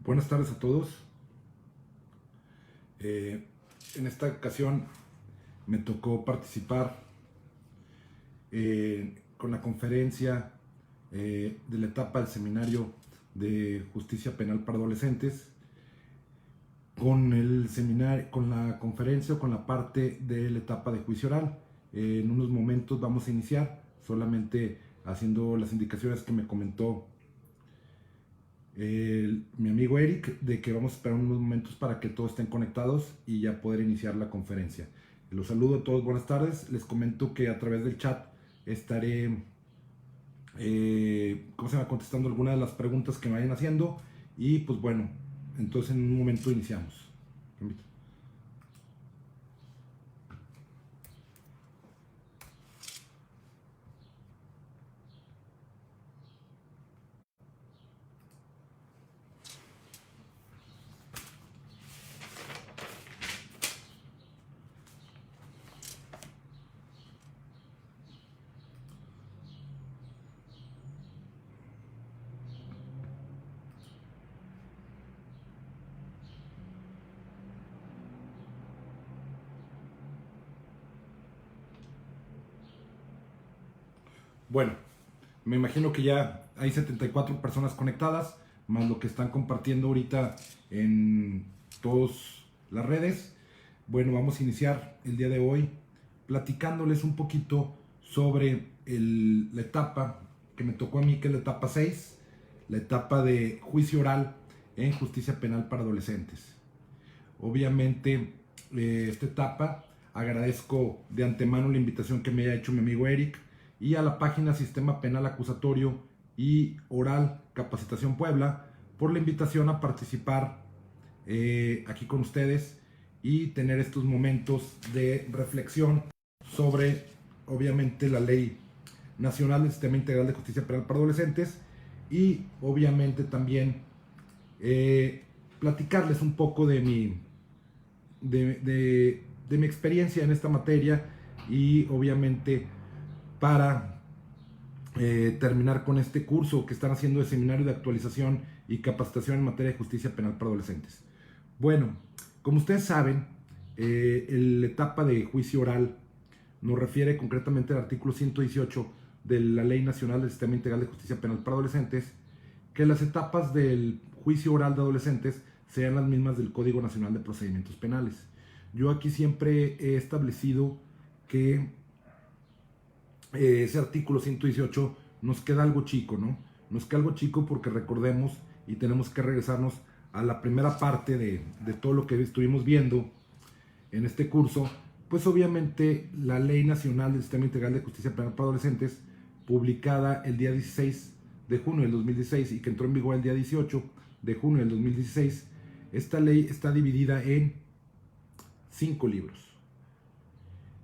Buenas tardes a todos. En esta ocasión me tocó participar con la conferencia de la etapa del seminario de justicia penal para adolescentes, con el seminario, con la conferencia o con la parte de la etapa de juicio oral. En unos momentos vamos a iniciar, solamente haciendo las indicaciones que me comentó mi amigo Eric, de que vamos a esperar unos momentos para que todos estén conectados y ya poder iniciar la conferencia. Los saludo a todos, buenas tardes. Les comento que a través del chat estaré contestando algunas de las preguntas que me vayan haciendo. Y pues bueno, entonces en un momento iniciamos. Bueno, me imagino que ya hay 74 personas conectadas, más lo que están compartiendo ahorita en todas las redes. Bueno, vamos a iniciar el día de hoy platicándoles un poquito sobre la etapa que me tocó a mí, que es la etapa 6, la etapa de juicio oral en justicia penal para adolescentes. Obviamente, esta etapa, agradezco de antemano la invitación que me haya hecho mi amigo Eric y a la página Sistema Penal Acusatorio y Oral Capacitación Puebla por la invitación a participar aquí con ustedes y tener estos momentos de reflexión sobre, obviamente, la Ley Nacional del Sistema Integral de Justicia Penal para Adolescentes y, obviamente, también platicarles un poco de mi experiencia en esta materia y, obviamente, para terminar con este curso que están haciendo de seminario de actualización y capacitación en materia de justicia penal para adolescentes. Bueno, como ustedes saben, la etapa de juicio oral nos refiere concretamente al artículo 118 de la Ley Nacional del Sistema Integral de Justicia Penal para Adolescentes, que las etapas del juicio oral de adolescentes sean las mismas del Código Nacional de Procedimientos Penales. Yo aquí siempre he establecido que ese artículo 118 nos queda algo chico, ¿no? Nos queda algo chico porque recordemos y tenemos que regresarnos a la primera parte de todo lo que estuvimos viendo en este curso. Pues obviamente la Ley Nacional del Sistema Integral de Justicia Penal para Adolescentes, publicada el día 16 de junio del 2016 y que entró en vigor el día 18 de junio del 2016, esta ley está dividida en 5 libros.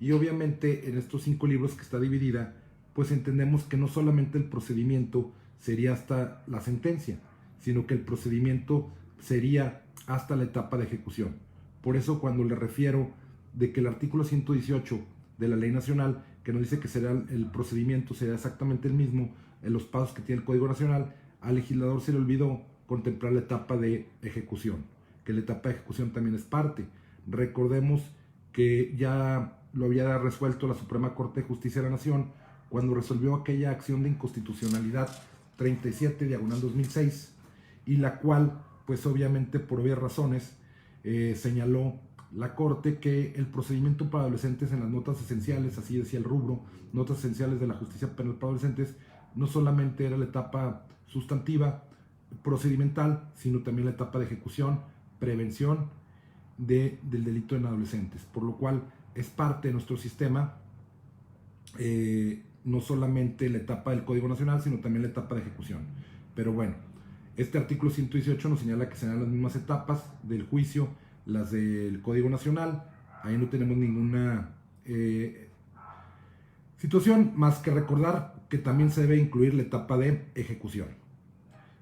Y obviamente en estos 5 libros que está dividida, pues entendemos que no solamente el procedimiento sería hasta la sentencia, sino que el procedimiento sería hasta la etapa de ejecución. Por eso cuando le refiero de que el artículo 118 de la Ley Nacional, que nos dice que será el procedimiento será exactamente el mismo en los pasos que tiene el Código Nacional, al legislador se le olvidó contemplar la etapa de ejecución, que la etapa de ejecución también es parte. Recordemos que ya lo había resuelto la Suprema Corte de Justicia de la Nación cuando resolvió aquella acción de inconstitucionalidad 37/2006, y la cual, pues obviamente por obvias razones, señaló la Corte que el procedimiento para adolescentes en las notas esenciales, así decía el rubro, notas esenciales de la justicia penal para adolescentes, no solamente era la etapa sustantiva, procedimental, sino también la etapa de ejecución, prevención del delito en adolescentes, por lo cual es parte de nuestro sistema, no solamente la etapa del Código Nacional, sino también la etapa de ejecución. Pero bueno, este artículo 118 nos señala que serán las mismas etapas del juicio, las del Código Nacional. Ahí no tenemos ninguna situación más que recordar que también se debe incluir la etapa de ejecución.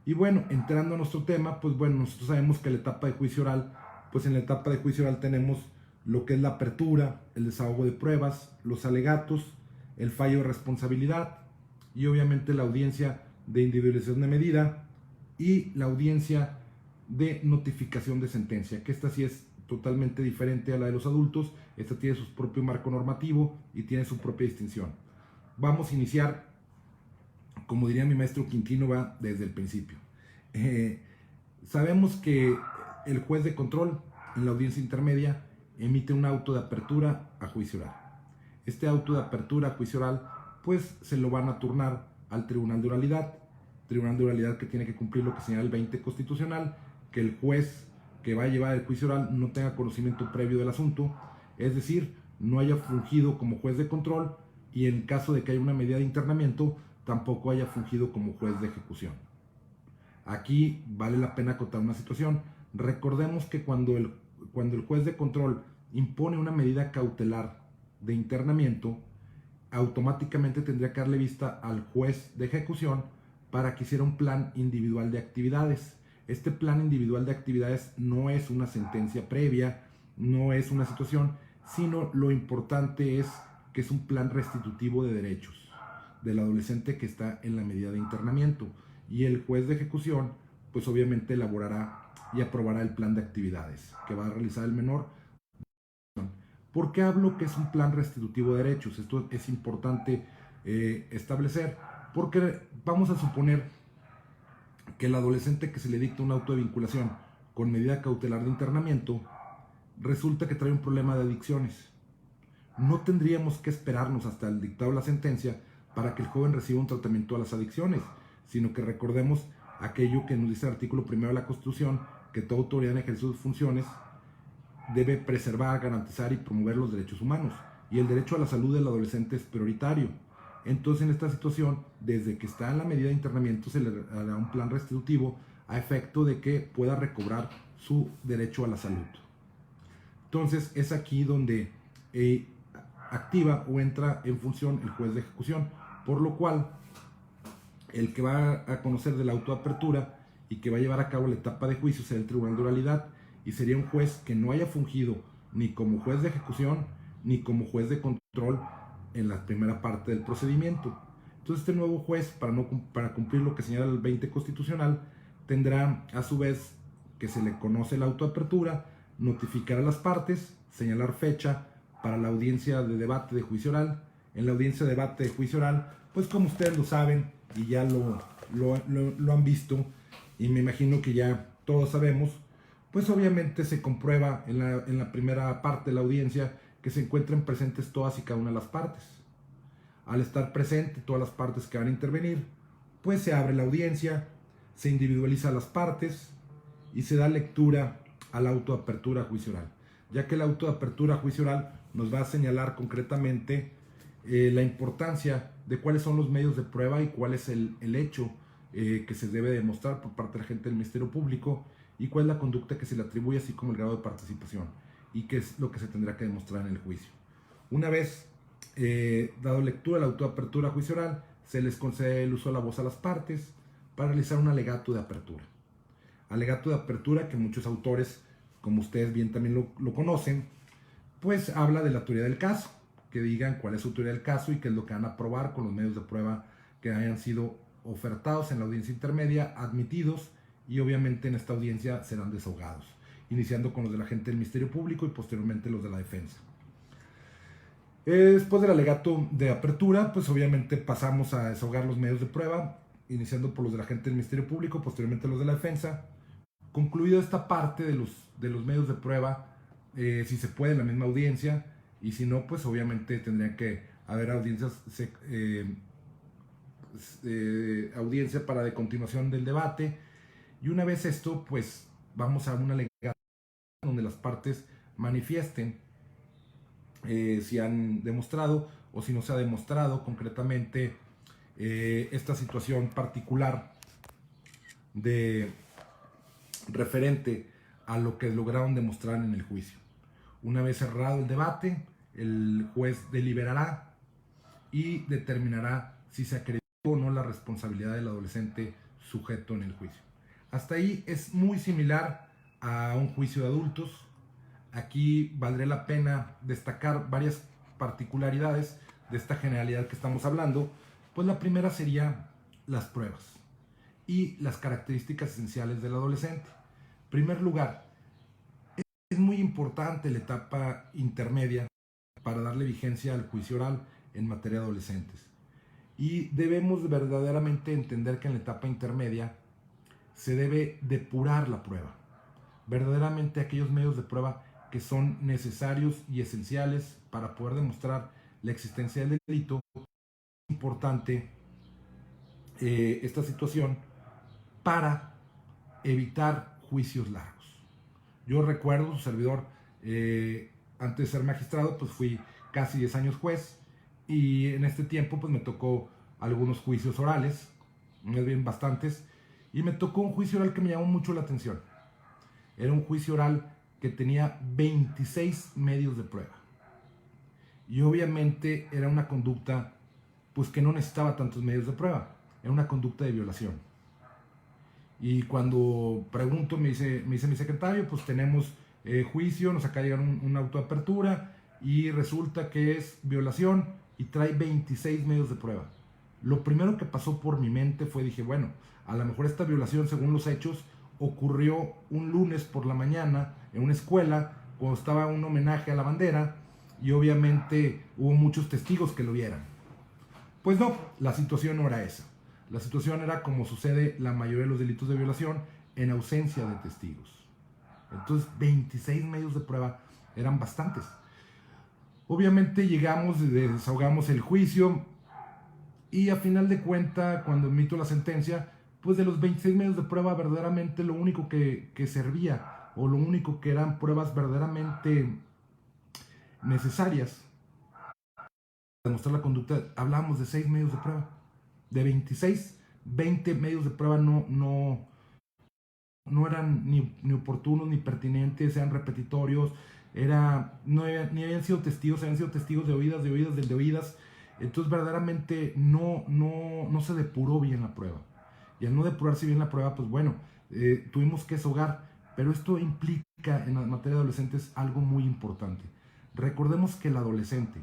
Y bueno, entrando a nuestro tema, pues bueno, nosotros sabemos que la etapa de juicio oral, pues en la etapa de juicio oral tenemos lo que es la apertura, el desahogo de pruebas, los alegatos, el fallo de responsabilidad y obviamente la audiencia de individualización de medida y la audiencia de notificación de sentencia, que esta sí es totalmente diferente a la de los adultos. Esta tiene su propio marco normativo y tiene su propia distinción. Vamos a iniciar, como diría mi maestro Quintino, va desde el principio. Sabemos que el juez de control en la audiencia intermedia emite un auto de apertura a juicio oral. Este auto de apertura a juicio oral pues se lo van a turnar al tribunal de oralidad que tiene que cumplir lo que señala el 20 constitucional, que el juez que va a llevar el juicio oral no tenga conocimiento previo del asunto, es decir, no haya fungido como juez de control, y en caso de que haya una medida de internamiento tampoco haya fungido como juez de ejecución. Aquí vale la pena acotar una situación. Recordemos que cuando el juez de control impone una medida cautelar de internamiento, automáticamente tendría que darle vista al juez de ejecución para que hiciera un plan individual de actividades. Este plan individual de actividades no es una sentencia previa, no es una situación, sino lo importante es que es un plan restitutivo de derechos del adolescente que está en la medida de internamiento, y el juez de ejecución pues obviamente elaborará y aprobará el plan de actividades que va a realizar el menor. ¿Por qué hablo que es un plan restitutivo de derechos? Esto es importante establecer, porque vamos a suponer que el adolescente que se le dicta un auto de vinculación con medida cautelar de internamiento resulta que trae un problema de adicciones. No tendríamos que esperarnos hasta el dictado de la sentencia para que el joven reciba un tratamiento a las adicciones, sino que recordemos aquello que nos dice el artículo 1 de la Constitución, que toda autoridad en ejercicio de sus funciones debe preservar, garantizar y promover los derechos humanos, y el derecho a la salud del adolescente es prioritario. Entonces, en esta situación, desde que está en la medida de internamiento, se le hará un plan restitutivo a efecto de que pueda recobrar su derecho a la salud. Entonces, es aquí donde activa o entra en función el juez de ejecución, por lo cual el que va a conocer de la autoapertura y que va a llevar a cabo la etapa de juicio será el tribunal de oralidad, y sería un juez que no haya fungido ni como juez de ejecución ni como juez de control en la primera parte del procedimiento. Entonces este nuevo juez, para cumplir lo que señala el 20 constitucional, tendrá a su vez que se le conoce la autoapertura, notificar a las partes, señalar fecha para la audiencia de debate de juicio oral. En la audiencia de debate de juicio oral, pues como ustedes lo saben y ya lo han visto, y me imagino que ya todos sabemos, pues obviamente se comprueba en la primera parte de la audiencia que se encuentren presentes todas y cada una de las partes. Al estar presente todas las partes que van a intervenir, pues se abre la audiencia, se individualiza a las partes y se da lectura a la autoapertura a juicio oral, ya que la autoapertura a juicio oral nos va a señalar concretamente la importancia de cuáles son los medios de prueba y cuál es el hecho que se debe demostrar por parte de la gente del Ministerio Público, y cuál es la conducta que se le atribuye, así como el grado de participación, y qué es lo que se tendrá que demostrar en el juicio. Una vez dado lectura a la autoapertura a juicio oral, se les concede el uso de la voz a las partes para realizar un alegato de apertura. Alegato de apertura que muchos autores, como ustedes bien también lo conocen, pues habla de la autoridad del caso, que digan cuál es su autoridad del caso y qué es lo que van a probar con los medios de prueba que hayan sido ofertados en la audiencia intermedia, admitidos, y obviamente en esta audiencia serán desahogados, iniciando con los de la gente del Ministerio Público y posteriormente los de la defensa. Después del alegato de apertura, pues obviamente pasamos a desahogar los medios de prueba, iniciando por los de la gente del Ministerio Público, posteriormente los de la defensa. Concluido esta parte de los medios de prueba, si se puede en la misma audiencia, y si no, pues obviamente tendrían que haber audiencias audiencia para de continuación del debate. Y una vez esto, pues vamos a una alegación donde las partes manifiesten si han demostrado o si no se ha demostrado concretamente esta situación particular de referente a lo que lograron demostrar en el juicio. Una vez cerrado el debate, el juez deliberará y determinará si se acreditó o no la responsabilidad del adolescente sujeto en el juicio. Hasta ahí es muy similar a un juicio de adultos. Aquí valdría la pena destacar varias particularidades de esta generalidad que estamos hablando. Pues la primera sería las pruebas y las características esenciales del adolescente. En primer lugar, es muy importante la etapa intermedia para darle vigencia al juicio oral en materia de adolescentes. Y debemos verdaderamente entender que en la etapa intermedia se debe depurar la prueba. Verdaderamente aquellos medios de prueba que son necesarios y esenciales para poder demostrar la existencia del delito. Es importante esta situación para evitar juicios largos. Yo recuerdo, su servidor, antes de ser magistrado, pues fui casi 10 años juez, y en este tiempo pues me tocó algunos juicios orales, más bien bastantes, y me tocó un juicio oral que me llamó mucho la atención. Era un juicio oral que tenía 26 medios de prueba. Y obviamente era una conducta pues que no necesitaba tantos medios de prueba. Era una conducta de violación. Y cuando pregunto, me dice mi secretario, pues tenemos juicio, nos acaba de llegar un auto de apertura y resulta que es violación y trae 26 medios de prueba. Lo primero que pasó por mi mente fue, dije, bueno, a lo mejor esta violación, según los hechos, ocurrió un lunes por la mañana en una escuela cuando estaba un homenaje a la bandera y obviamente hubo muchos testigos que lo vieran. Pues no, la situación no era esa. La situación era como sucede la mayoría de los delitos de violación, en ausencia de testigos. Entonces 26 medios de prueba eran bastantes. Obviamente llegamos, desahogamos el juicio y a final de cuentas, cuando emito la sentencia, pues de los 26 medios de prueba verdaderamente lo único que servía o lo único que eran pruebas verdaderamente necesarias para demostrar la conducta, hablábamos de 6 medios de prueba. De 26, 20 medios de prueba no eran ni oportunos ni pertinentes, eran repetitorios, ni habían sido testigos, habían sido testigos de oídas, del de oídas. Entonces verdaderamente no se depuró bien la prueba. Y al no depurarse bien la prueba, pues bueno, tuvimos que deshogar. Pero esto implica en la materia de adolescentes algo muy importante. Recordemos que el adolescente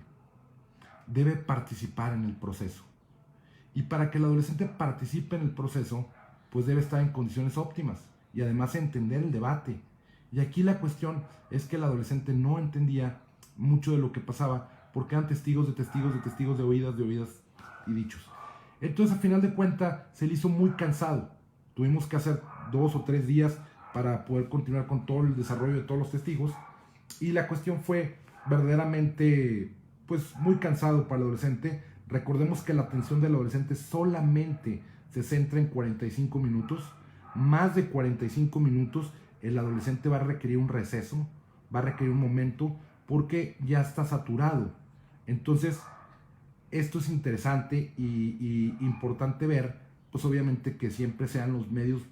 debe participar en el proceso. Y para que el adolescente participe en el proceso, pues debe estar en condiciones óptimas y además entender el debate. Y aquí la cuestión es que el adolescente no entendía mucho de lo que pasaba porque eran testigos, de oídas y dichos. Entonces, a final de cuentas, se le hizo muy cansado. Tuvimos que hacer 2 o 3 días para poder continuar con todo el desarrollo de todos los testigos. Y la cuestión fue verdaderamente, pues, muy cansado para el adolescente. Recordemos que la atención del adolescente solamente se centra en 45 minutos. Más de 45 minutos el adolescente va a requerir un receso, va a requerir un momento porque ya está saturado. Entonces, esto es interesante y importante ver, pues obviamente que siempre sean los medios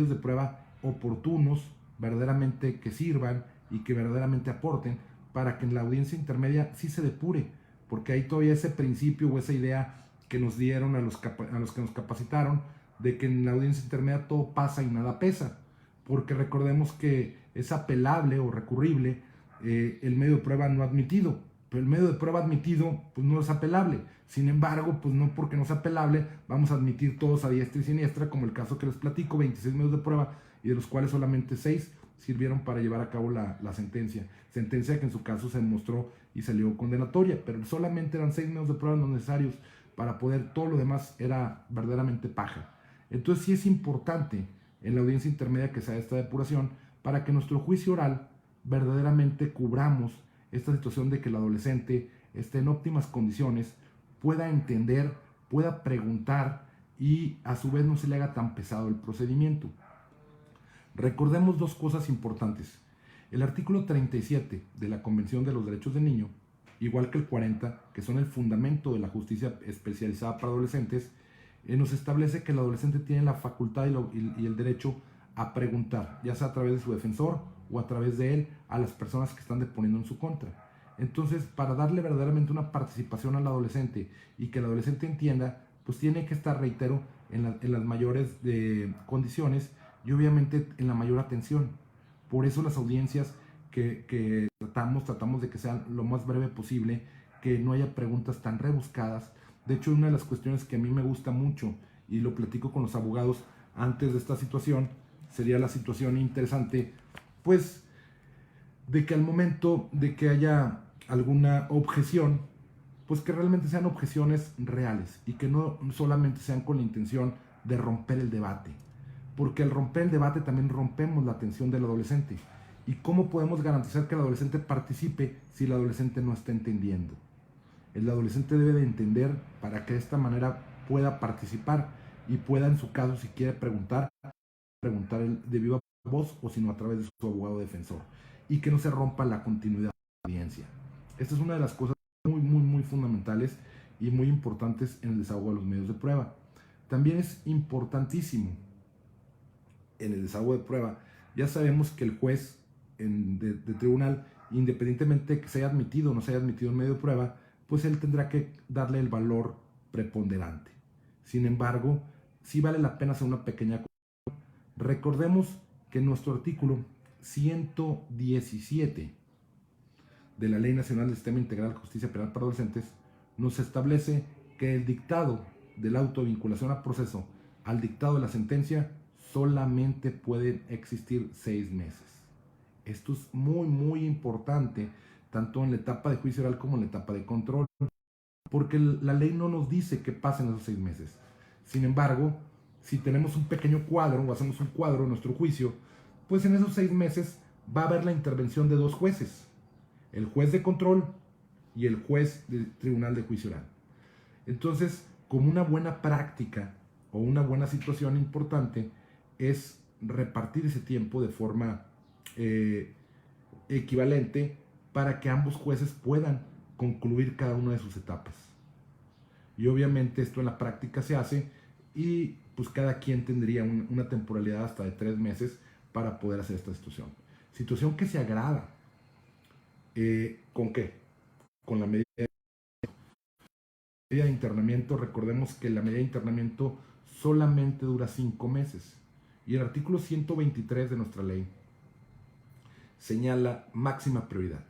de prueba oportunos, verdaderamente que sirvan y que verdaderamente aporten para que en la audiencia intermedia sí se depure, porque hay todavía ese principio o esa idea que nos dieron a los que nos capacitaron de que en la audiencia intermedia todo pasa y nada pesa, porque recordemos que es apelable o recurrible el medio de prueba no admitido, pero el medio de prueba admitido pues no es apelable. Sin embargo, pues no porque no sea apelable vamos a admitir todos a diestra y siniestra, como el caso que les platico, 26 medios de prueba y de los cuales solamente 6 sirvieron para llevar a cabo la sentencia que en su caso se demostró y salió condenatoria, pero solamente eran 6 medios de prueba no necesarios para poder, todo lo demás era verdaderamente paja. Entonces sí es importante en la audiencia intermedia que se haga esta depuración para que nuestro juicio oral verdaderamente cubramos esta situación de que el adolescente esté en óptimas condiciones, pueda entender, pueda preguntar y a su vez no se le haga tan pesado el procedimiento. Recordemos 2 cosas importantes. El artículo 37 de la Convención de los Derechos del Niño, igual que el 40, que son el fundamento de la justicia especializada para adolescentes, nos establece que el adolescente tiene la facultad y el derecho a preguntar, ya sea a través de su defensor o a través de él, a las personas que están deponiendo en su contra. Entonces, para darle verdaderamente una participación al adolescente y que el adolescente entienda, pues tiene que estar, reitero, en las mayores condiciones y obviamente en la mayor atención. Por eso las audiencias que tratamos de que sean lo más breve posible, que no haya preguntas tan rebuscadas. De hecho, una de las cuestiones que a mí me gusta mucho, y lo platico con los abogados antes de esta situación, sería la situación interesante, pues, de que al momento de que haya alguna objeción, pues que realmente sean objeciones reales y que no solamente sean con la intención de romper el debate, porque al romper el debate también rompemos la atención del adolescente. ¿Y cómo podemos garantizar que el adolescente participe si el adolescente no está entendiendo? El adolescente debe de entender para que de esta manera pueda participar y pueda, en su caso, si quiere preguntar de viva voz o sino a través de su abogado defensor, y que no se rompa la continuidad de la audiencia. Esta es una de las cosas muy fundamentales y muy importantes en el desahogo de los medios de prueba. También es importantísimo en el desahogo de prueba, ya sabemos que el juez de tribunal, independientemente de que se haya admitido o no se haya admitido en medio de prueba, pues él tendrá que darle el valor preponderante. Sin embargo, sí vale la pena hacer una pequeña. Recordemos que nuestro artículo 117 de la Ley Nacional del Sistema Integral de Justicia Penal para Adolescentes nos establece que el dictado de la autovinculación a proceso al dictado de la sentencia solamente pueden existir 6 meses. Esto es muy importante, tanto en la etapa de juicio oral como en la etapa de control, porque la ley no nos dice qué pasa en esos 6 meses. Sin embargo, si tenemos un pequeño cuadro o hacemos un cuadro en nuestro juicio, pues en esos 6 meses va a haber la intervención de 2 jueces, el juez de control y el juez del tribunal de juicio oral. Entonces, como una buena práctica o una buena situación importante es repartir ese tiempo de forma equivalente para que ambos jueces puedan concluir cada una de sus etapas. Y obviamente esto en la práctica se hace y pues cada quien tendría una temporalidad hasta de 3 meses para poder hacer esta situación. Situación que se agrava. ¿Con qué? Con la medida de internamiento. Recordemos que la medida de internamiento solamente dura 5 meses. Y el artículo 123 de nuestra ley señala máxima prioridad.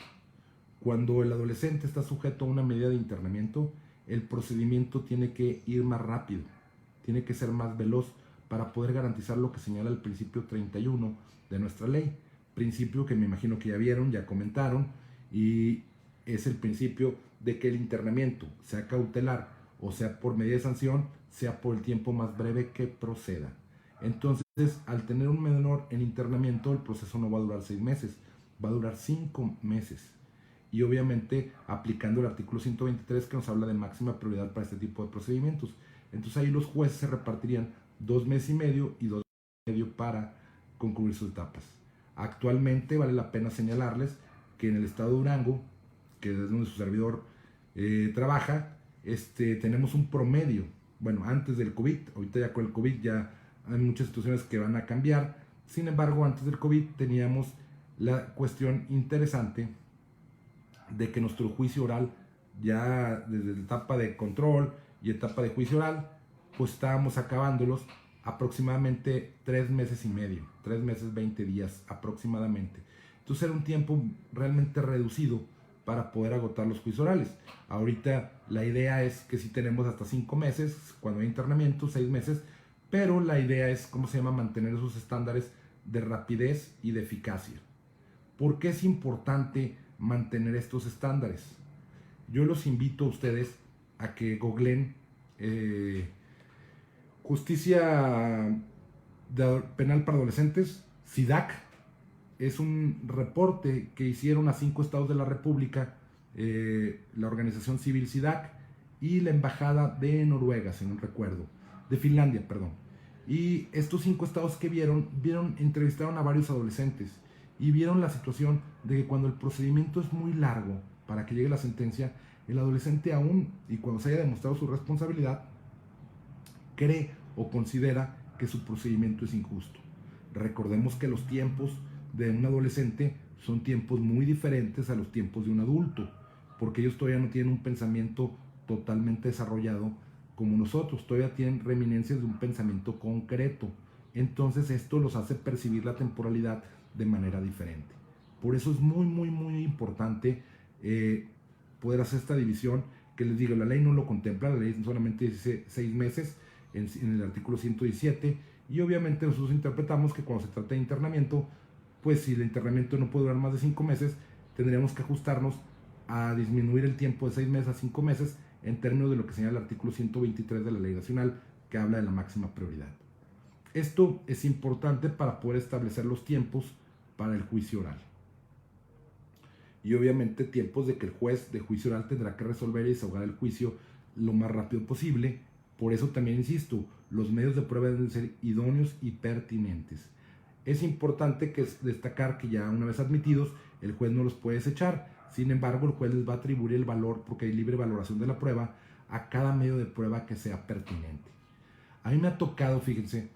Cuando el adolescente está sujeto a una medida de internamiento, el procedimiento tiene que ir más rápido, tiene que ser más veloz para poder garantizar lo que señala el principio 31 de nuestra ley. Principio que me imagino que ya vieron, ya comentaron, y es el principio de que el internamiento, sea cautelar o sea por medida de sanción, sea por el tiempo más breve que proceda. Entonces, al tener un menor en internamiento, el proceso no va a durar 6 meses, va a durar 5 meses. Y obviamente aplicando el artículo 123 que nos habla de máxima prioridad para este tipo de procedimientos. Entonces ahí los jueces se repartirían 2 meses y medio y 2 meses y medio para concluir sus etapas. Actualmente vale la pena señalarles que en el estado de Durango, que es donde su servidor trabaja, tenemos un promedio. Bueno, antes del COVID, ahorita ya con el COVID ya hay muchas situaciones que van a cambiar. Sin embargo, antes del COVID teníamos la cuestión interesante de que nuestro juicio oral, ya desde la etapa de control y etapa de juicio oral, pues estábamos acabándolos aproximadamente 3 meses y medio, 3 meses 20 días aproximadamente. Entonces era un tiempo realmente reducido para poder agotar los juicios orales. Ahorita la idea es que sí tenemos hasta 5 meses, cuando hay internamiento, 6 meses, pero la idea es, ¿cómo se llama?, mantener esos estándares de rapidez y de eficacia. ¿Por qué es importante mantener estos estándares? Yo los invito a ustedes a que googleen Justicia Penal para Adolescentes, CIDAC. Es un reporte que hicieron a 5 estados de la República, la organización civil CIDAC y la embajada de Noruega, si no recuerdo, de Finlandia, perdón. Y estos 5 estados que entrevistaron a varios adolescentes y vieron la situación de que cuando el procedimiento es muy largo para que llegue la sentencia, el adolescente aún, y cuando se haya demostrado su responsabilidad, cree o considera que su procedimiento es injusto. Recordemos que los tiempos de un adolescente son tiempos muy diferentes a los tiempos de un adulto, porque ellos todavía no tienen un pensamiento totalmente desarrollado como nosotros, todavía tienen reminencias de un pensamiento concreto. Entonces esto los hace percibir la temporalidad de manera diferente. Por eso es muy importante poder hacer esta división, que les digo, la ley no lo contempla, la ley solamente dice 6 meses en el artículo 117, Y obviamente nosotros interpretamos que cuando se trata de internamiento, pues si el internamiento no puede durar más de 5 meses, tendríamos que ajustarnos a disminuir el tiempo de 6 meses a 5 meses en términos de lo que señala el artículo 123 de la Ley Nacional, que habla de la máxima prioridad. Esto es importante para poder establecer los tiempos para el juicio oral. Y obviamente tiempos de que el juez de juicio oral tendrá que resolver y desahogar el juicio lo más rápido posible. Por eso también insisto, los medios de prueba deben ser idóneos y pertinentes. Es importante destacar que ya una vez admitidos, el juez no los puede desechar. Sin embargo, el juez les va a atribuir el valor, porque hay libre valoración de la prueba, a cada medio de prueba que sea pertinente. A mí me ha tocado, fíjense,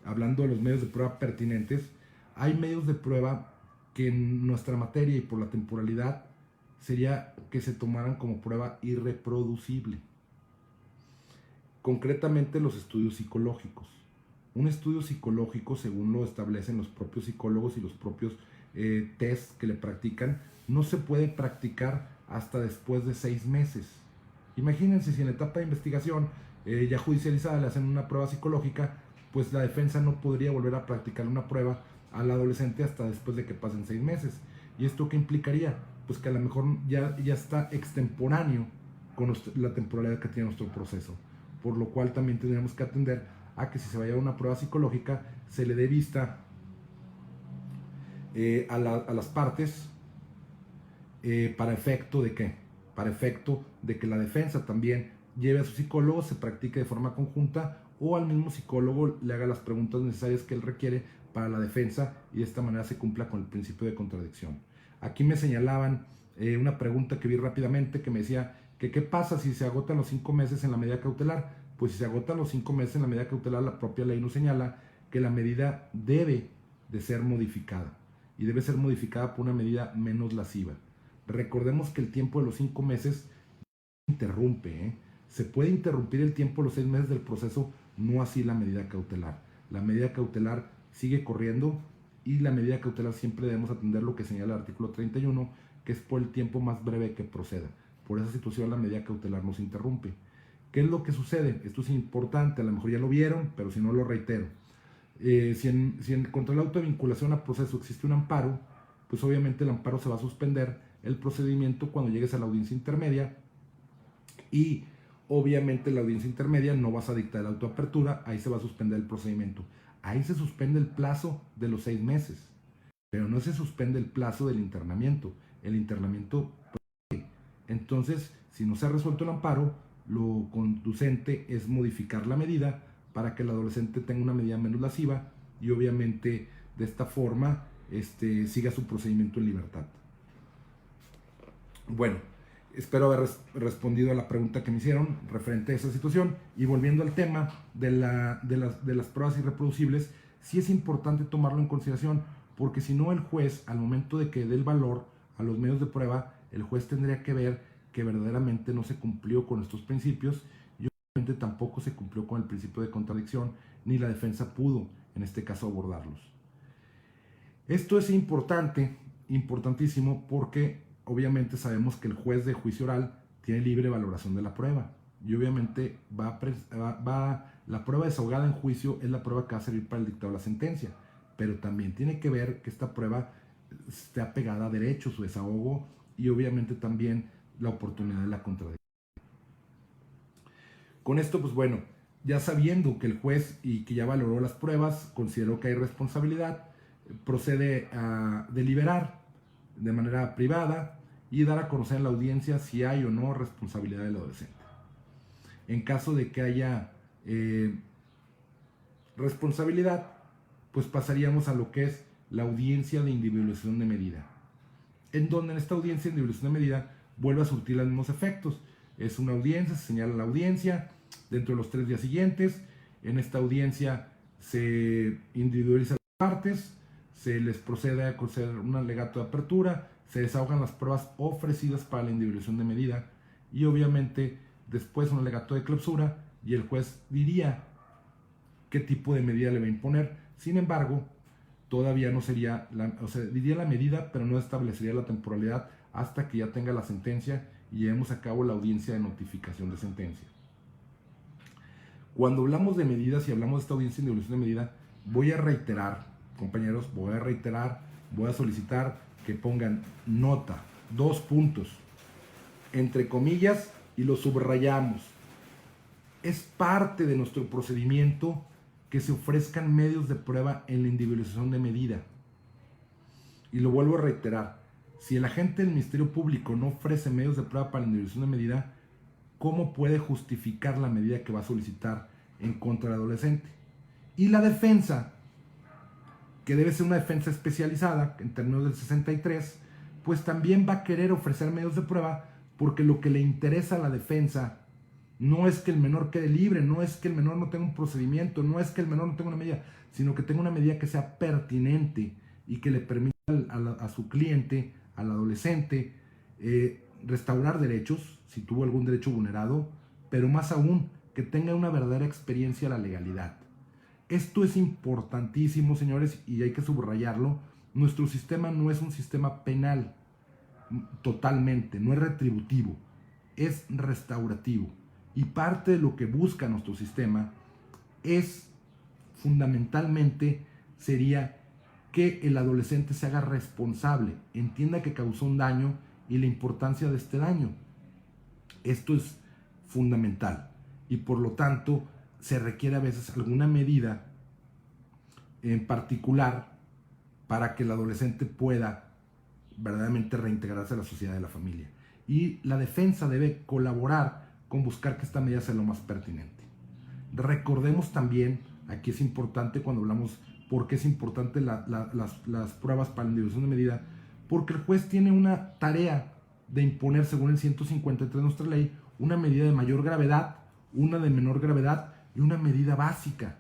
hablando de los medios de prueba pertinentes, hay medios de prueba que en nuestra materia y por la temporalidad sería que se tomaran como prueba irreproducible. Concretamente los estudios psicológicos. Un estudio psicológico, según lo establecen los propios psicólogos y los propios test que le practican, no se puede practicar hasta después de 6 meses. Imagínense si en la etapa de investigación ya judicializada le hacen una prueba psicológica, pues la defensa no podría volver a practicar una prueba al adolescente hasta después de que pasen 6 meses. ¿Y esto qué implicaría? Pues que a lo mejor ya está extemporáneo con la temporalidad que tiene nuestro proceso. Por lo cual también tendríamos que atender a que si se va a llevar una prueba psicológica, se le dé vista a las partes para efecto de ¿qué? Para efecto de que la defensa también lleve a su psicólogo, se practique de forma conjunta o al mismo psicólogo le haga las preguntas necesarias que él requiere para la defensa y de esta manera se cumpla con el principio de contradicción. Aquí me señalaban una pregunta que vi rápidamente que me decía que qué pasa si se agotan los 5 meses en la medida cautelar. Pues si se agotan los 5 meses en la medida cautelar, la propia ley nos señala que la medida debe de ser modificada y debe ser modificada por una medida menos lesiva. Recordemos que el tiempo de los 5 meses interrumpe, se puede interrumpir el tiempo de los 6 meses del proceso, no así la medida cautelar. La medida cautelar sigue corriendo y la medida cautelar siempre debemos atender lo que señala el artículo 31, que es por el tiempo más breve que proceda. Por esa situación la medida cautelar no se interrumpe. ¿Qué es lo que sucede? Esto es importante, a lo mejor ya lo vieron, pero si no lo reitero. Si contra la autovinculación a proceso existe un amparo, pues obviamente el amparo se va a suspender el procedimiento cuando llegues a la audiencia intermedia y obviamente en la audiencia intermedia no vas a dictar la autoapertura, ahí se va a suspender el procedimiento. Ahí se suspende el plazo de los 6 meses, pero no se suspende el plazo del internamiento. El internamiento, entonces, si no se ha resuelto el amparo, lo conducente es modificar la medida para que el adolescente tenga una medida menos lesiva y obviamente de esta forma siga su procedimiento en libertad. Bueno, espero haber respondido a la pregunta que me hicieron referente a esa situación. Y volviendo al tema de las pruebas irreproducibles, sí es importante tomarlo en consideración, porque si no el juez, al momento de que dé el valor a los medios de prueba, el juez tendría que ver que verdaderamente no se cumplió con estos principios y obviamente tampoco se cumplió con el principio de contradicción, ni la defensa pudo, en este caso, abordarlos. Esto es importante, importantísimo, porque obviamente sabemos que el juez de juicio oral tiene libre valoración de la prueba y obviamente la prueba desahogada en juicio es la prueba que va a servir para el dictado de la sentencia, pero también tiene que ver que esta prueba esté apegada a derechos, su desahogo y obviamente también la oportunidad de la contradicción. Con esto, pues bueno, ya sabiendo que el juez y que ya valoró las pruebas, consideró que hay responsabilidad, procede a deliberar de manera privada y dar a conocer en la audiencia si hay o no responsabilidad del adolescente. En caso de que haya responsabilidad, pues pasaríamos a lo que es la audiencia de individualización de medida, en donde en esta audiencia de individualización de medida vuelve a surtir los mismos efectos. Es una audiencia, se señala la audiencia dentro de los 3 días siguientes. En esta audiencia se individualizan las partes, se les procede a conceder un alegato de apertura, se desahogan las pruebas ofrecidas para la individualización de medida y obviamente después un alegato de clausura y el juez diría qué tipo de medida le va a imponer. Sin embargo, todavía no sería, diría la medida, pero no establecería la temporalidad hasta que ya tenga la sentencia y llevemos a cabo la audiencia de notificación de sentencia. Cuando hablamos de medidas y hablamos de esta audiencia de individualización de medida, voy a reiterar, compañeros, voy a solicitar que pongan nota, 2 puntos, entre comillas, y lo subrayamos. Es parte de nuestro procedimiento que se ofrezcan medios de prueba en la individualización de medida. Y lo vuelvo a reiterar, si el agente del Ministerio Público no ofrece medios de prueba para la individualización de medida, ¿cómo puede justificar la medida que va a solicitar en contra del adolescente? Y la defensa, que debe ser una defensa especializada en términos del 63, pues también va a querer ofrecer medios de prueba, porque lo que le interesa a la defensa no es que el menor quede libre, no es que el menor no tenga un procedimiento, no es que el menor no tenga una medida, sino que tenga una medida que sea pertinente y que le permita a su cliente, al adolescente, restaurar derechos, si tuvo algún derecho vulnerado, pero más aún, que tenga una verdadera experiencia a la legalidad. Esto es importantísimo, señores, y hay que subrayarlo. Nuestro sistema no es un sistema penal totalmente, no es retributivo, es restaurativo. Y parte de lo que busca nuestro sistema es, fundamentalmente, sería que el adolescente se haga responsable, entienda que causó un daño y la importancia de este daño. Esto es fundamental y por lo tanto se requiere a veces alguna medida en particular para que el adolescente pueda verdaderamente reintegrarse a la sociedad de la familia. Y la defensa debe colaborar con buscar que esta medida sea lo más pertinente. Recordemos también, aquí es importante cuando hablamos por qué es importante las pruebas para la individualización de medida, porque el juez tiene una tarea de imponer, según el 153 de nuestra ley, una medida de mayor gravedad, una de menor gravedad y una medida básica,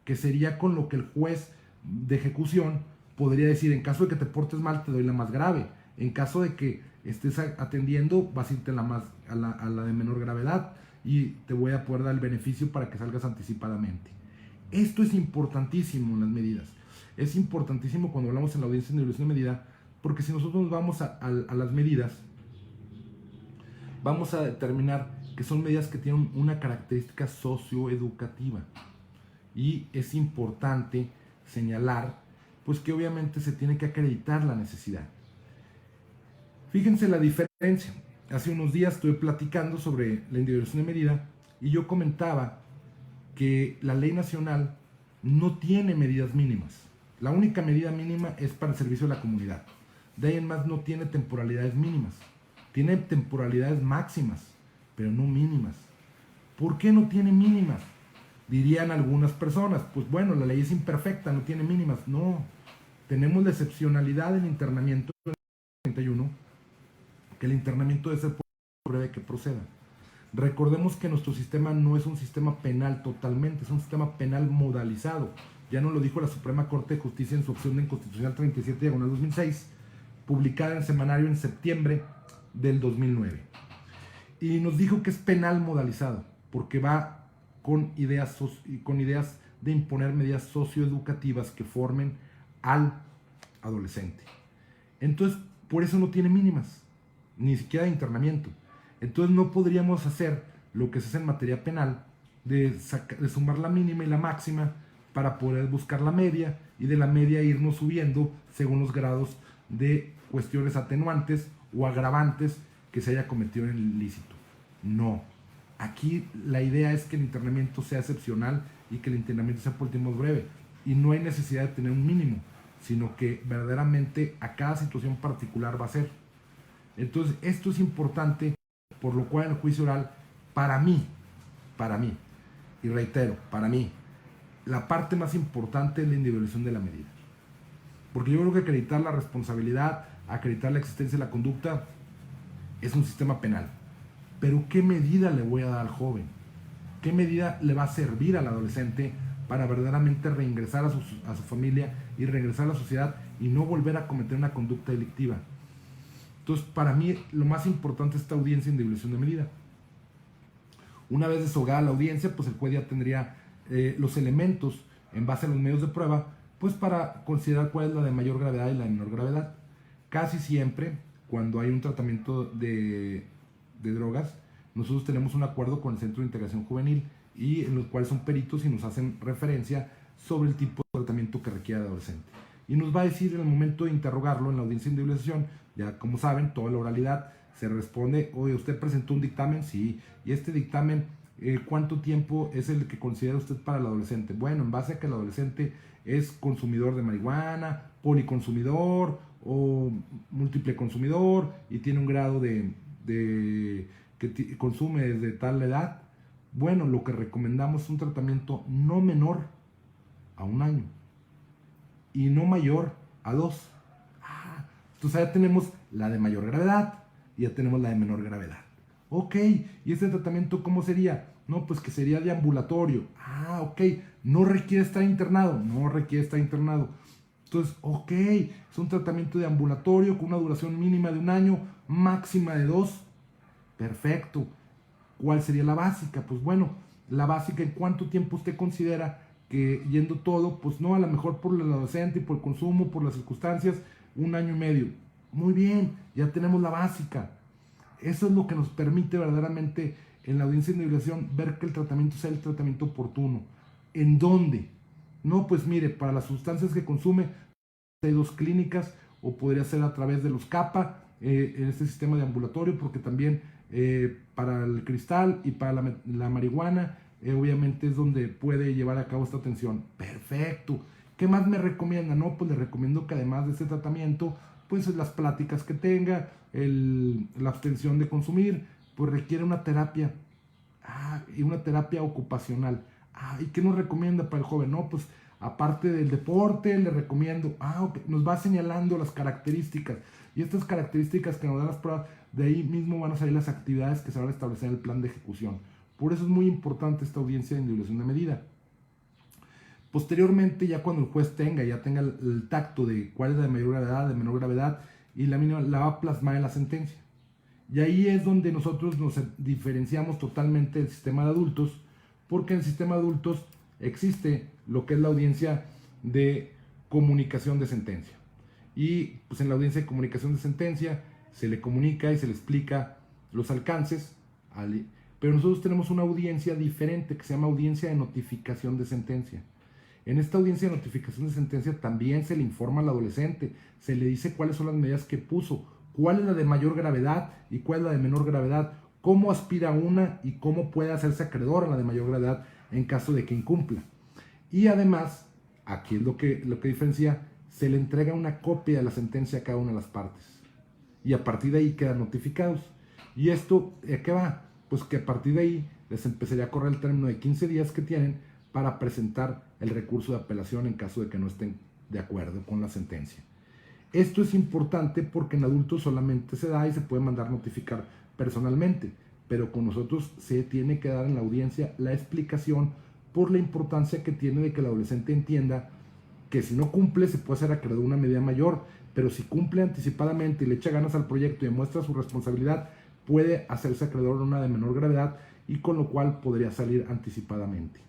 que sería con lo que el juez de ejecución podría decir: en caso de que te portes mal, te doy la más grave. En caso de que estés atendiendo, vas a irte a la de menor gravedad y te voy a poder dar el beneficio para que salgas anticipadamente. Esto es importantísimo en las medidas. Es importantísimo cuando hablamos en la audiencia de individualización de medida, porque si nosotros vamos a las medidas, vamos a determinar que son medidas que tienen una característica socioeducativa. Y es importante señalar, pues, que obviamente se tiene que acreditar la necesidad. Fíjense la diferencia. Hace unos días estuve platicando sobre la individualización de medida y yo comentaba que la ley nacional no tiene medidas mínimas. La única medida mínima es para el servicio de la comunidad. De ahí en más no tiene temporalidades mínimas. Tiene temporalidades máximas, pero no mínimas. ¿Por qué no tiene mínimas? Dirían algunas personas, pues bueno, la ley es imperfecta, no tiene mínimas. No, tenemos la excepcionalidad del internamiento del 31, que el internamiento debe ser por breve que proceda. Recordemos que nuestro sistema no es un sistema penal totalmente, es un sistema penal modalizado. Ya nos lo dijo la Suprema Corte de Justicia en su opción de inconstitucional 37/2006, publicada en el semanario en septiembre del 2009. Y nos dijo que es penal modalizado, porque va con ideas de imponer medidas socioeducativas que formen al adolescente. Entonces, por eso no tiene mínimas, ni siquiera de internamiento. Entonces no podríamos hacer lo que se hace en materia penal, de sumar la mínima y la máxima para poder buscar la media, y de la media irnos subiendo según los grados de cuestiones atenuantes o agravantes que se haya cometido en el ilícito. No. Aquí la idea es que el internamiento sea excepcional y que el internamiento sea por tiempo breve. Y no hay necesidad de tener un mínimo, sino que verdaderamente a cada situación particular va a ser. Entonces, esto es importante, por lo cual en el juicio oral, para mí, y reitero, para mí, la parte más importante es la individualización de la medida. Porque yo creo que acreditar la responsabilidad, acreditar la existencia de la conducta, es un sistema penal. Pero ¿qué medida le voy a dar al joven? ¿Qué medida le va a servir al adolescente para verdaderamente reingresar a su familia y regresar a la sociedad y no volver a cometer una conducta delictiva? Entonces, para mí, lo más importante es esta audiencia de individualización de medida. Una vez desahogada la audiencia, pues el juez ya tendría los elementos en base a los medios de prueba, pues para considerar cuál es la de mayor gravedad y la de menor gravedad. Casi siempre, cuando hay un tratamiento de drogas, nosotros tenemos un acuerdo con el Centro de Integración Juvenil, y en los cuales son peritos y nos hacen referencia sobre el tipo de tratamiento que requiera el adolescente. Y nos va a decir en el momento de interrogarlo en la audiencia de individualización, ya como saben, toda la oralidad se responde, oye, ¿usted presentó un dictamen? Sí. ¿Y este dictamen cuánto tiempo es el que considera usted para el adolescente? Bueno, en base a que el adolescente es consumidor de marihuana, policonsumidor o múltiple consumidor y tiene un grado que consume desde tal edad, bueno, lo que recomendamos es un tratamiento no menor a 1 año y no mayor a 2. Entonces ya tenemos la de mayor gravedad y ya tenemos la de menor gravedad. Ok, ¿y este tratamiento cómo sería? No, pues que sería de ambulatorio. Ok, no requiere estar internado. No requiere estar internado. Entonces, ok, es un tratamiento de ambulatorio con una duración mínima de 1 año, máxima de 2. Perfecto. ¿Cuál sería la básica? Pues bueno, la básica, ¿en cuánto tiempo usted considera que yendo todo? Pues no, a lo mejor por el adolescente y por el consumo, por las circunstancias, 1 año y medio. Muy bien, ya tenemos la básica. Eso es lo que nos permite verdaderamente en la audiencia de individualización ver que el tratamiento sea el tratamiento oportuno. ¿En dónde? No, pues mire, para las sustancias que consume hay 2 clínicas o podría ser a través de los CAPA en este sistema de ambulatorio, porque también para el cristal y para la marihuana obviamente es donde puede llevar a cabo esta atención. Perfecto. ¿Qué más me recomienda? No, pues le recomiendo que además de este tratamiento, pues las pláticas que tenga, la abstención de consumir, pues requiere una terapia, y una terapia ocupacional. ¿Y qué nos recomienda para el joven? No, pues aparte del deporte, le recomiendo, okay, nos va señalando las características, y estas características que nos dan las pruebas, de ahí mismo van a salir las actividades que se van a establecer en el plan de ejecución. Por eso es muy importante esta audiencia de individualización de medida. Posteriormente, ya cuando el juez tenga el tacto de cuál es la de mayor gravedad, de menor gravedad, y la mínima, la va a plasmar en la sentencia. Y ahí es donde nosotros nos diferenciamos totalmente del sistema de adultos, porque en el sistema de adultos existe lo que es la audiencia de comunicación de sentencia. Y pues en la audiencia de comunicación de sentencia se le comunica y se le explica los alcances, pero nosotros tenemos una audiencia diferente que se llama audiencia de notificación de sentencia. En esta audiencia de notificación de sentencia también se le informa al adolescente, se le dice cuáles son las medidas que puso, cuál es la de mayor gravedad y cuál es la de menor gravedad, cómo aspira a una y cómo puede hacerse acreedor a la de mayor gravedad en caso de que incumpla. Y además, aquí es lo que diferencia, se le entrega una copia de la sentencia a cada una de las partes. Y a partir de ahí quedan notificados. ¿Y esto a qué va? Pues que a partir de ahí les empezaría a correr el término de 15 días que tienen para presentar el recurso de apelación en caso de que no estén de acuerdo con la sentencia. Esto es importante porque en adultos solamente se da y se puede mandar notificar personalmente, pero con nosotros se tiene que dar en la audiencia la explicación por la importancia que tiene de que el adolescente entienda que si no cumple se puede hacer acreedor a una medida mayor, pero si cumple anticipadamente y le echa ganas al proyecto y demuestra su responsabilidad, puede hacerse acreedor a una de menor gravedad y con lo cual podría salir anticipadamente.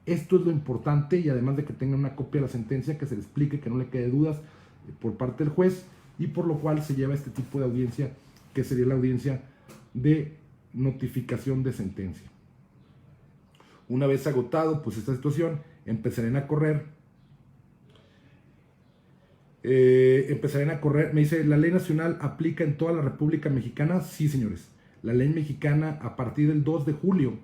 Esto es lo importante, y además de que tenga una copia de la sentencia que se le explique, que no le quede dudas por parte del juez, y por lo cual se lleva este tipo de audiencia que sería la audiencia de notificación de sentencia. Una vez agotado pues esta situación, empezarán a correr, me dice, ¿la ley nacional aplica en toda la República Mexicana? Sí, señores. La ley mexicana, a partir del 2 de julio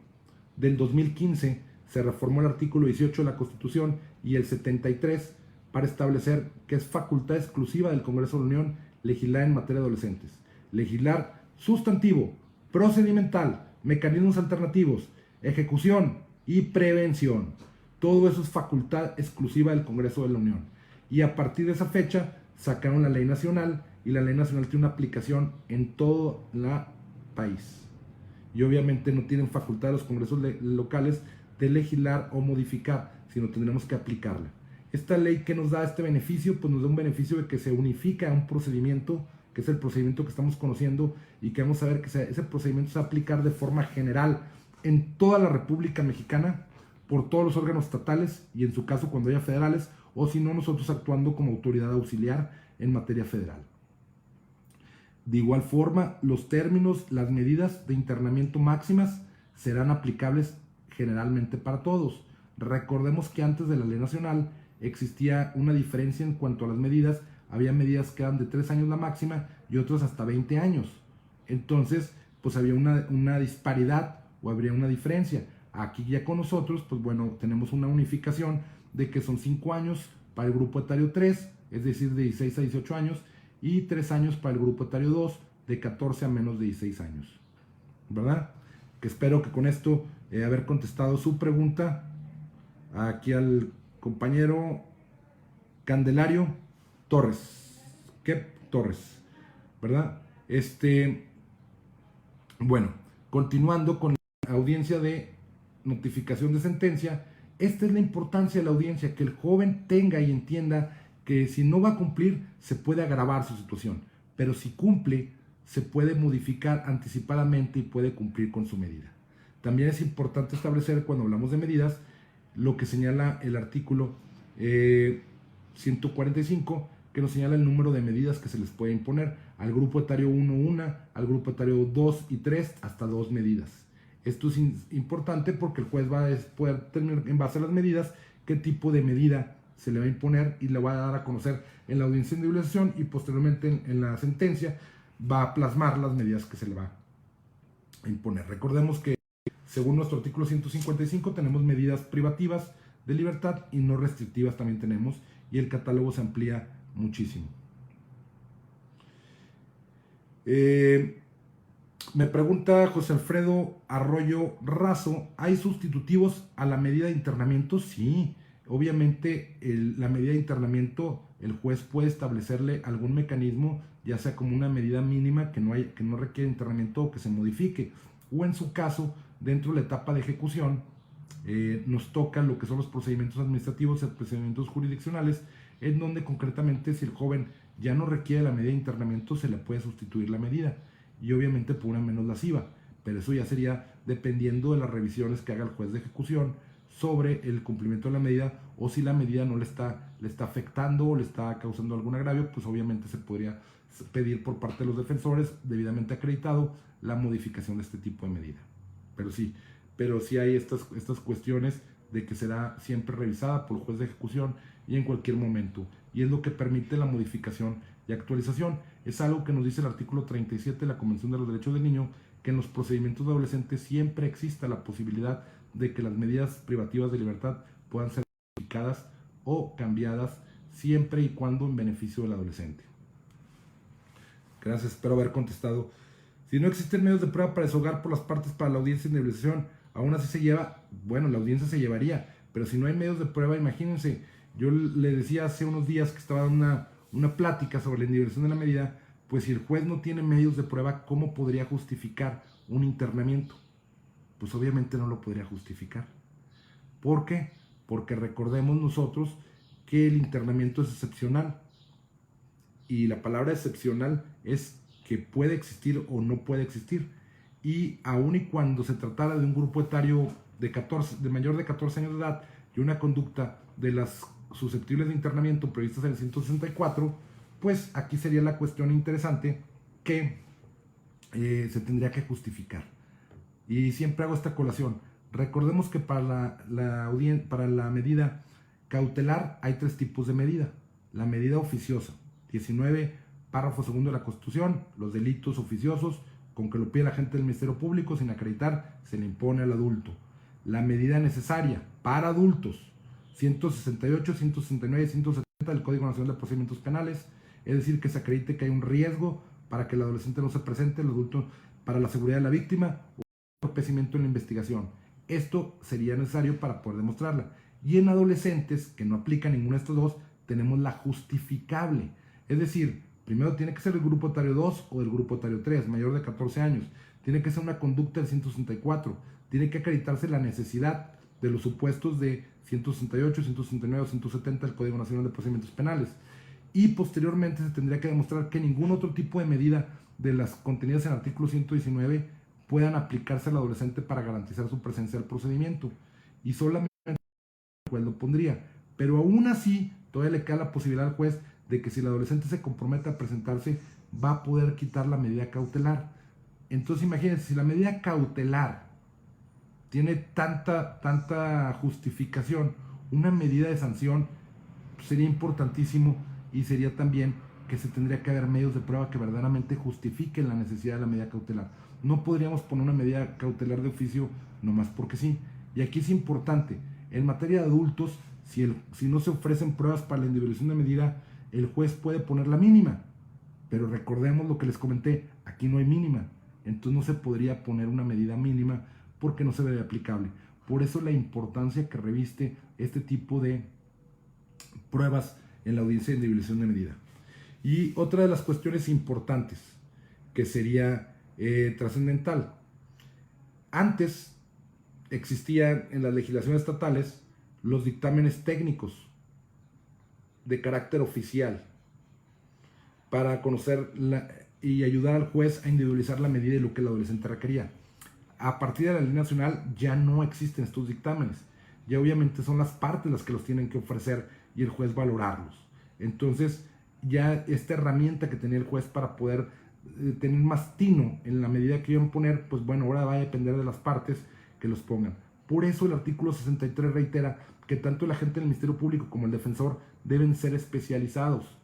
del 2015, se reformó el artículo 18 de la Constitución y el 73 para establecer que es facultad exclusiva del Congreso de la Unión legislar en materia de adolescentes. Legislar sustantivo, procedimental, mecanismos alternativos, ejecución y prevención. Todo eso es facultad exclusiva del Congreso de la Unión. Y a partir de esa fecha sacaron la ley nacional, y la ley nacional tiene una aplicación en todo el país. Y obviamente no tienen facultad los congresos locales de legislar o modificar, sino tendremos que aplicarla. Esta ley que nos da este beneficio, pues nos da un beneficio de que se unifica un procedimiento, que es el procedimiento que estamos conociendo, y que vamos a ver que ese procedimiento se va a aplicar de forma general en toda la República Mexicana, por todos los órganos estatales, y en su caso cuando haya federales, o si no nosotros actuando como autoridad auxiliar en materia federal. De igual forma, los términos, las medidas de internamiento máximas serán aplicables generalmente para todos. Recordemos que antes de la ley nacional existía una diferencia en cuanto a las medidas. Había medidas que eran de 3 años la máxima y otras hasta 20 años. Entonces, pues había una disparidad o habría una diferencia. Aquí ya con nosotros, pues bueno, tenemos una unificación de que son 5 años para el grupo etario 3, es decir, de 16 a 18 años, y 3 años para el grupo etario 2, de 14 a menos de 16 años. ¿Verdad? Que espero que con esto haber contestado su pregunta aquí al compañero Candelario Torres. ¿Qué Torres? ¿Verdad? Bueno, continuando con la audiencia de notificación de sentencia, esta es la importancia de la audiencia, que el joven tenga y entienda que si no va a cumplir, se puede agravar su situación, pero si cumple, se puede modificar anticipadamente y puede cumplir con su medida. También es importante establecer, cuando hablamos de medidas, lo que señala el artículo 145, que nos señala el número de medidas que se les puede imponer. Al grupo etario 1, 1, al grupo etario 2 y 3, hasta 2 medidas. Esto es importante porque el juez va a poder determinar en base a las medidas qué tipo de medida se le va a imponer y le va a dar a conocer en la audiencia de individualización, y posteriormente en la sentencia va a plasmar las medidas que se le va a imponer. Recordemos que según nuestro artículo 155 tenemos medidas privativas de libertad y no restrictivas también tenemos, y el catálogo se amplía muchísimo. Me pregunta José Alfredo Arroyo Razo, ¿hay sustitutivos a la medida de internamiento? Sí, obviamente la medida de internamiento, el juez puede establecerle algún mecanismo, ya sea como una medida mínima que no requiere internamiento o que se modifique, o en su caso, dentro de la etapa de ejecución, nos toca lo que son los procedimientos administrativos y procedimientos jurisdiccionales, en donde concretamente si el joven ya no requiere la medida de internamiento, se le puede sustituir la medida, y obviamente por una menos lasciva, pero eso ya sería dependiendo de las revisiones que haga el juez de ejecución sobre el cumplimiento de la medida, o si la medida no le está afectando o le está causando algún agravio, pues obviamente se podría pedir por parte de los defensores, debidamente acreditado, la modificación de este tipo de medida. Pero sí hay estas cuestiones de que será siempre revisada por el juez de ejecución y en cualquier momento, y es lo que permite la modificación y actualización. Es algo que nos dice el artículo 37 de la Convención de los Derechos del Niño, que en los procedimientos de adolescentes siempre exista la posibilidad de que las medidas privativas de libertad puedan ser modificadas o cambiadas, siempre y cuando en beneficio del adolescente. Gracias, espero haber contestado. Si no existen medios de prueba para deshogar por las partes para la audiencia de indemnización, aún así se lleva, bueno, la audiencia se llevaría, pero si no hay medios de prueba, imagínense, yo le decía hace unos días que estaba dando una plática sobre la indemnización de la medida, pues si el juez no tiene medios de prueba, ¿cómo podría justificar un internamiento? Pues obviamente no lo podría justificar. ¿Por qué? Porque recordemos nosotros que el internamiento es excepcional, y la palabra excepcional es que puede existir o no puede existir, y aun y cuando se tratara de un grupo etario de mayor de 14 años de edad y una conducta de las susceptibles de internamiento previstas en el 164, pues aquí sería la cuestión interesante que se tendría que justificar. Y siempre hago esta colación. Recordemos que para la medida cautelar hay 3 tipos de medida. La medida oficiosa, 19 párrafo segundo de la Constitución, los delitos oficiosos, con que lo pide la agente del Ministerio Público sin acreditar, se le impone al adulto. La medida necesaria para adultos, 168, 169 y 170 del Código Nacional de Procedimientos Penales, es decir, que se acredite que hay un riesgo para que el adolescente no se presente, el adulto, para la seguridad de la víctima o entorpecimiento en la investigación. Esto sería necesario para poder demostrarla. Y en adolescentes, que no aplica ninguno de estos dos, tenemos la justificable. Es decir, primero tiene que ser el grupo etario 2 o el grupo etario 3, mayor de 14 años. Tiene que ser una conducta del 164. Tiene que acreditarse la necesidad de los supuestos de 168, 169 o 170 del Código Nacional de Procedimientos Penales. Y posteriormente se tendría que demostrar que ningún otro tipo de medida de las contenidas en el artículo 119 puedan aplicarse al adolescente para garantizar su presencia al procedimiento. Y solamente el juez lo pondría. Pero aún así, todavía le queda la posibilidad al juez de que si el adolescente se compromete a presentarse, va a poder quitar la medida cautelar. Entonces imagínense, si la medida cautelar tiene tanta justificación, una medida de sanción sería importantísimo y sería también que se tendría que haber medios de prueba que verdaderamente justifiquen la necesidad de la medida cautelar. No podríamos poner una medida cautelar de oficio nomás porque sí. Y aquí es importante, en materia de adultos, si no se ofrecen pruebas para la individualización de medida, el juez puede poner la mínima. Pero recordemos lo que les comenté, aquí no hay mínima. Entonces no se podría poner una medida mínima porque no se ve aplicable. Por eso la importancia que reviste este tipo de pruebas en la audiencia de individualización de medida. Y otra de las cuestiones importantes que sería trascendental. Antes existían en las legislaciones estatales los dictámenes técnicos de carácter oficial para conocer y ayudar al juez a individualizar la medida de lo que el adolescente requería. A partir de la ley nacional ya no existen estos dictámenes. Ya obviamente son las partes las que los tienen que ofrecer y el juez valorarlos. Entonces ya esta herramienta que tenía el juez para poder tener más tino en la medida que iban a poner, pues bueno, ahora va a depender de las partes que los pongan. Por eso el artículo 63 reitera que tanto el agente del Ministerio Público como el defensor deben ser especializados.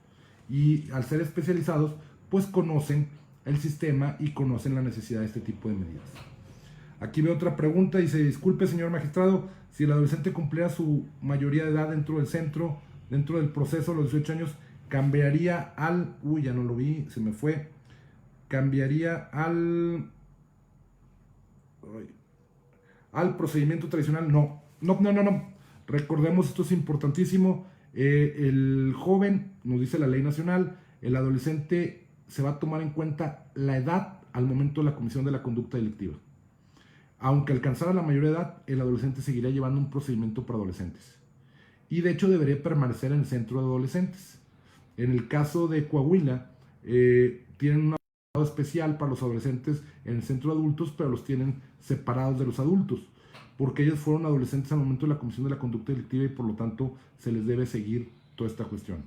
Y al ser especializados, pues conocen el sistema y conocen la necesidad de este tipo de medidas. Aquí veo otra pregunta, dice: disculpe señor magistrado, si el adolescente cumpliera su mayoría de edad dentro del centro, dentro del proceso a los 18 años, cambiaría al... Uy, ya no lo vi, se me fue. Cambiaría al procedimiento tradicional. No. Recordemos, esto es importantísimo. El joven, nos dice la ley nacional, el adolescente se va a tomar en cuenta la edad al momento de la comisión de la conducta delictiva. Aunque alcanzara la mayoría de edad, el adolescente seguirá llevando un procedimiento para adolescentes. Y de hecho debería permanecer en el centro de adolescentes. En el caso de Coahuila, tienen un abogado especial para los adolescentes en el centro de adultos, pero los tienen separados de los adultos, porque ellos fueron adolescentes al momento de la comisión de la conducta delictiva y por lo tanto se les debe seguir toda esta cuestión.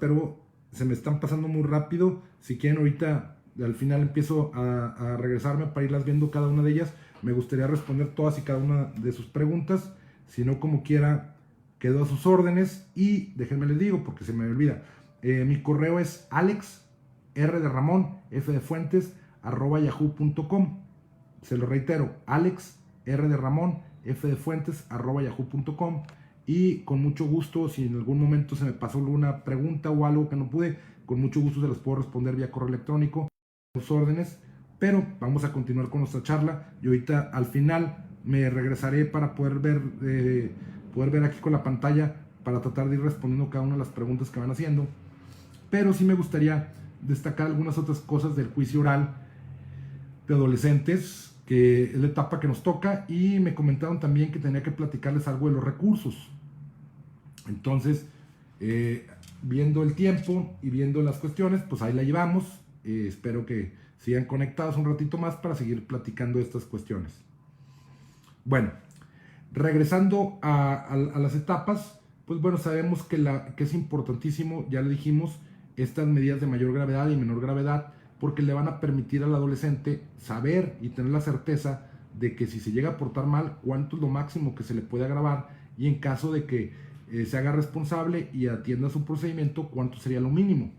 Pero se me están pasando muy rápido. Si quieren, ahorita al final empiezo a regresarme para irlas viendo cada una de ellas. Me gustaría responder todas y cada una de sus preguntas. Si no, como quiera, quedo a sus órdenes. Y déjenme les digo, porque se me olvida, mi correo es Alex R de Ramón, F de Fuentes, @yahoo.com. Se lo reitero, Alex R de Ramón, F de Fuentes, @yahoo.com. Y con mucho gusto, si en algún momento se me pasó alguna pregunta o algo que no pude, con mucho gusto se las puedo responder vía correo electrónico, sus órdenes. Pero vamos a continuar con nuestra charla y ahorita al final me regresaré para poder ver aquí con la pantalla para tratar de ir respondiendo cada una de las preguntas que van haciendo. Pero sí me gustaría destacar algunas otras cosas del juicio oral de adolescentes, que es la etapa que nos toca, y me comentaron también que tenía que platicarles algo de los recursos. Entonces, viendo el tiempo y viendo las cuestiones, pues ahí la llevamos. Espero que sigan conectados un ratito más para seguir platicando estas cuestiones. Bueno, regresando a las etapas, pues bueno, sabemos que es importantísimo, ya le dijimos, estas medidas de mayor gravedad y menor gravedad, porque le van a permitir al adolescente saber y tener la certeza de que si se llega a portar mal, cuánto es lo máximo que se le puede agravar, y en caso de que se haga responsable y atienda su procedimiento, cuánto sería lo mínimo.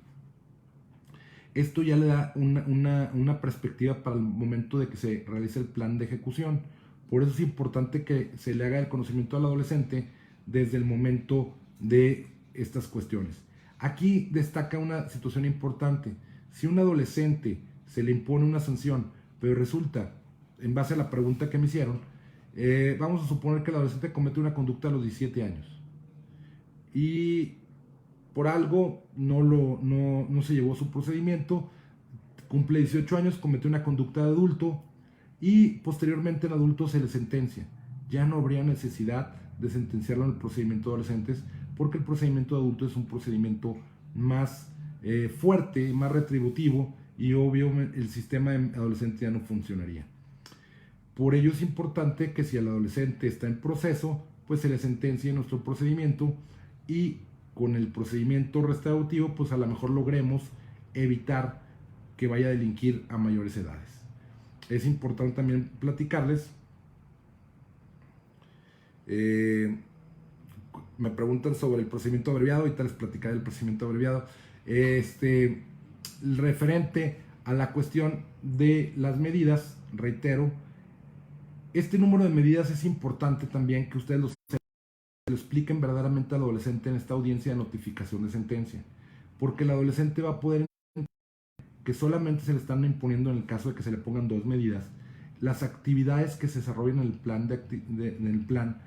Esto ya le da una perspectiva para el momento de que se realice el plan de ejecución. Por eso es importante que se le haga el conocimiento al adolescente desde el momento de estas cuestiones. Aquí destaca una situación importante. Si a un adolescente se le impone una sanción, pero resulta, en base a la pregunta que me hicieron, vamos a suponer que el adolescente comete una conducta a los 17 años y por algo no se llevó su procedimiento, cumple 18 años, cometió una conducta de adulto y posteriormente en adulto se le sentencia. Ya no habría necesidad de sentenciarlo en el procedimiento de adolescentes, porque el procedimiento de adulto es un procedimiento más fuerte, más retributivo, y obvio el sistema de adolescente ya no funcionaría. Por ello es importante que si el adolescente está en proceso, pues se le sentencie en nuestro procedimiento, y con el procedimiento restaurativo pues a lo mejor logremos evitar que vaya a delinquir a mayores edades. Es importante también platicarles Me preguntan sobre el procedimiento abreviado, ahorita les platicaré del procedimiento abreviado. Referente a la cuestión de las medidas, reitero, este número de medidas es importante también que ustedes lo expliquen verdaderamente al adolescente en esta audiencia de notificación de sentencia, porque el adolescente va a poder que solamente se le están imponiendo, en el caso de que se le pongan 2 medidas, las actividades que se desarrollan en el plan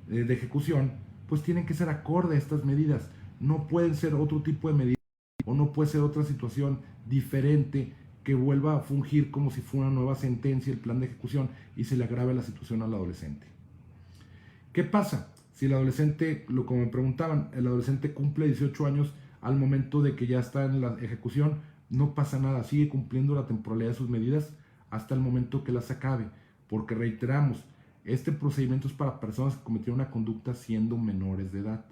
de ejecución, pues tienen que ser acorde a estas medidas. No pueden ser otro tipo de medidas o no puede ser otra situación diferente que vuelva a fungir como si fuera una nueva sentencia el plan de ejecución y se le agrave la situación al adolescente. ¿Qué pasa? Si el adolescente, como me preguntaban, el adolescente cumple 18 años al momento de que ya está en la ejecución, no pasa nada, sigue cumpliendo la temporalidad de sus medidas hasta el momento que las acabe, porque reiteramos, este procedimiento es para personas que cometieron una conducta siendo menores de edad.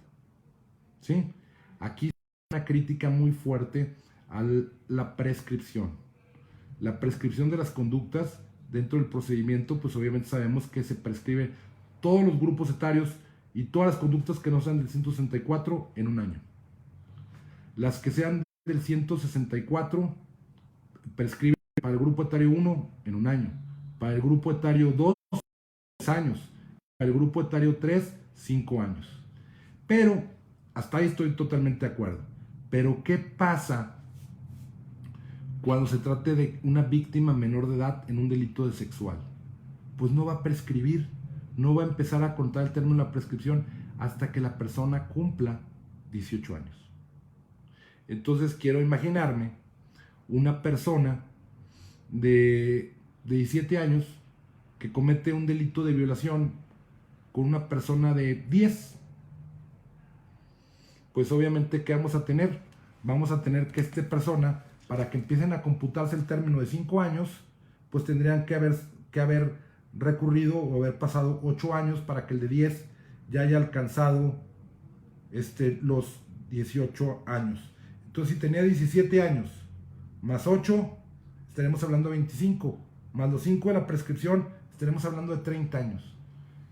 ¿Sí? Aquí hay una crítica muy fuerte a la prescripción. La prescripción de las conductas dentro del procedimiento, pues obviamente sabemos que se prescribe todos los grupos etarios y todas las conductas que no sean del 164 en un año. Las que sean del 164 prescriben para el grupo etario 1 en un año, para el grupo etario 2 3 años, para el grupo etario 3 5 años. Pero hasta ahí estoy totalmente de acuerdo. Pero ¿qué pasa cuando se trate de una víctima menor de edad en un delito de sexual? Pues no va a prescribir, no va a empezar a contar el término de la prescripción hasta que la persona cumpla 18 años. Entonces quiero imaginarme una persona de 17 años que comete un delito de violación con una persona de 10. Pues obviamente, ¿qué vamos a tener? Vamos a tener que esta persona, para que empiecen a computarse el término de 5 años, pues tendrían que haber recurrido o haber pasado 8 años para que el de 10 ya haya alcanzado los 18 años. Entonces, si tenía 17 años más 8, estaremos hablando de 25, más los 5 de la prescripción, estaremos hablando de 30 años.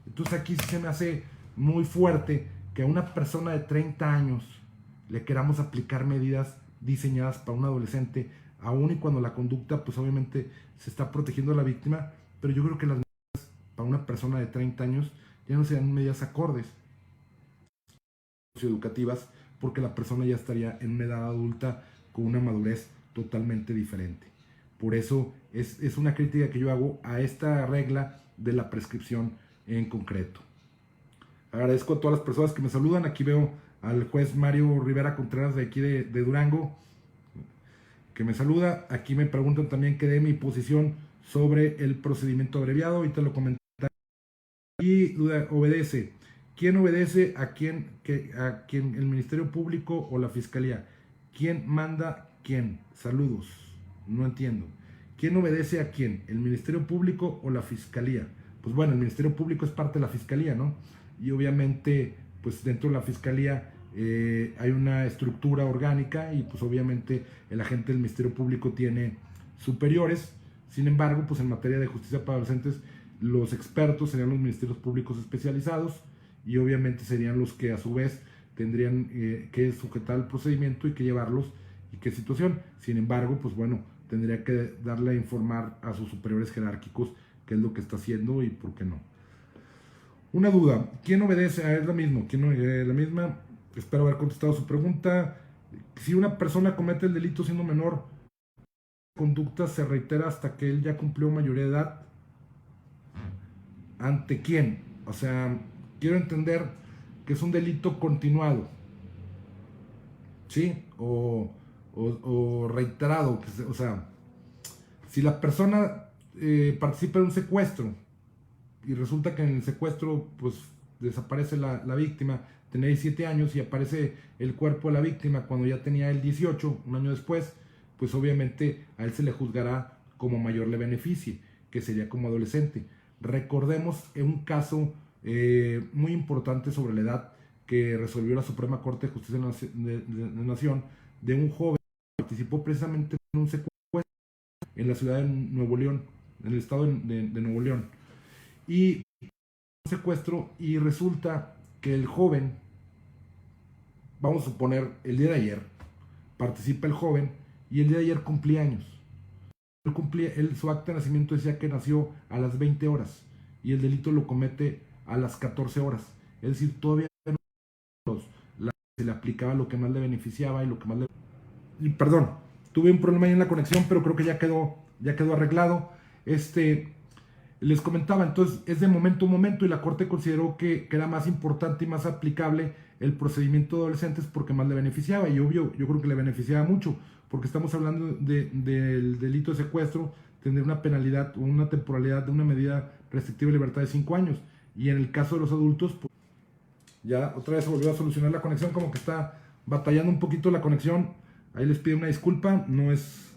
Entonces aquí sí se me hace muy fuerte que a una persona de 30 años le queramos aplicar medidas diseñadas para un adolescente, aun y cuando la conducta, pues obviamente se está protegiendo a la víctima, pero yo creo que las medidas para una persona de 30 años ya no serían medidas acordes educativas, porque la persona ya estaría en una edad adulta con una madurez totalmente diferente. Por eso es una crítica que yo hago a esta regla de la prescripción en concreto. Agradezco a todas las personas que me saludan. Aquí veo al juez Mario Rivera Contreras de aquí de Durango, que me saluda. Aquí me preguntan también que dé mi posición sobre el procedimiento abreviado, y te lo comenté. Y duda, obedece. ¿Quién obedece a quién? ¿A quién? ¿El Ministerio Público o la Fiscalía? ¿Quién manda quién? Saludos. No entiendo. ¿Quién obedece a quién? ¿El Ministerio Público o la Fiscalía? Pues bueno, el Ministerio Público es parte de la Fiscalía, ¿no? Y obviamente, pues dentro de la Fiscalía hay una estructura orgánica y pues obviamente el agente del Ministerio Público tiene superiores. Sin embargo, pues en materia de justicia para adolescentes, los expertos serían los ministerios públicos especializados y obviamente serían los que a su vez tendrían que sujetar el procedimiento y que llevarlos y qué situación. Sin embargo, pues bueno, tendría que darle a informar a sus superiores jerárquicos qué es lo que está haciendo y por qué no. Una duda, ¿quién obedece? Es lo mismo, ¿quién la misma? Espero haber contestado su pregunta. Si una persona comete el delito siendo menor, la conducta se reitera hasta que él ya cumplió mayoría de edad. ¿Ante quién? O sea, quiero entender que es un delito continuado, ¿sí? O reiterado. O sea, si la persona participa en un secuestro y resulta que en el secuestro pues desaparece la víctima, tenía 17 años y aparece el cuerpo de la víctima cuando ya tenía el 18, un año después, pues obviamente a él se le juzgará como mayor le beneficie, que sería como adolescente. Recordemos un caso muy importante sobre la edad que resolvió la Suprema Corte de Justicia de la Nación, de un joven que participó precisamente en un secuestro en la ciudad de Nuevo León, en el estado de Nuevo León. Y secuestro y resulta que el joven, vamos a suponer, el día de ayer, participa el joven y el día de ayer cumplía años. Su acta de nacimiento decía que nació a las 20 horas y el delito lo comete a las 14 horas. Es decir, todavía se le aplicaba lo que más le beneficiaba y lo que más le... Y, perdón, tuve un problema ahí en la conexión, pero creo que ya quedó arreglado. Les comentaba, entonces es de momento a momento y la Corte consideró que era más importante y más aplicable el procedimiento de adolescentes porque más le beneficiaba, y obvio, yo creo que le beneficiaba mucho, porque estamos hablando del delito de secuestro, tendría una penalidad o una temporalidad de una medida restrictiva de libertad de 5 años, y en el caso de los adultos, pues, ya otra vez se volvió a solucionar la conexión, como que está batallando un poquito la conexión, ahí les pido una disculpa, no es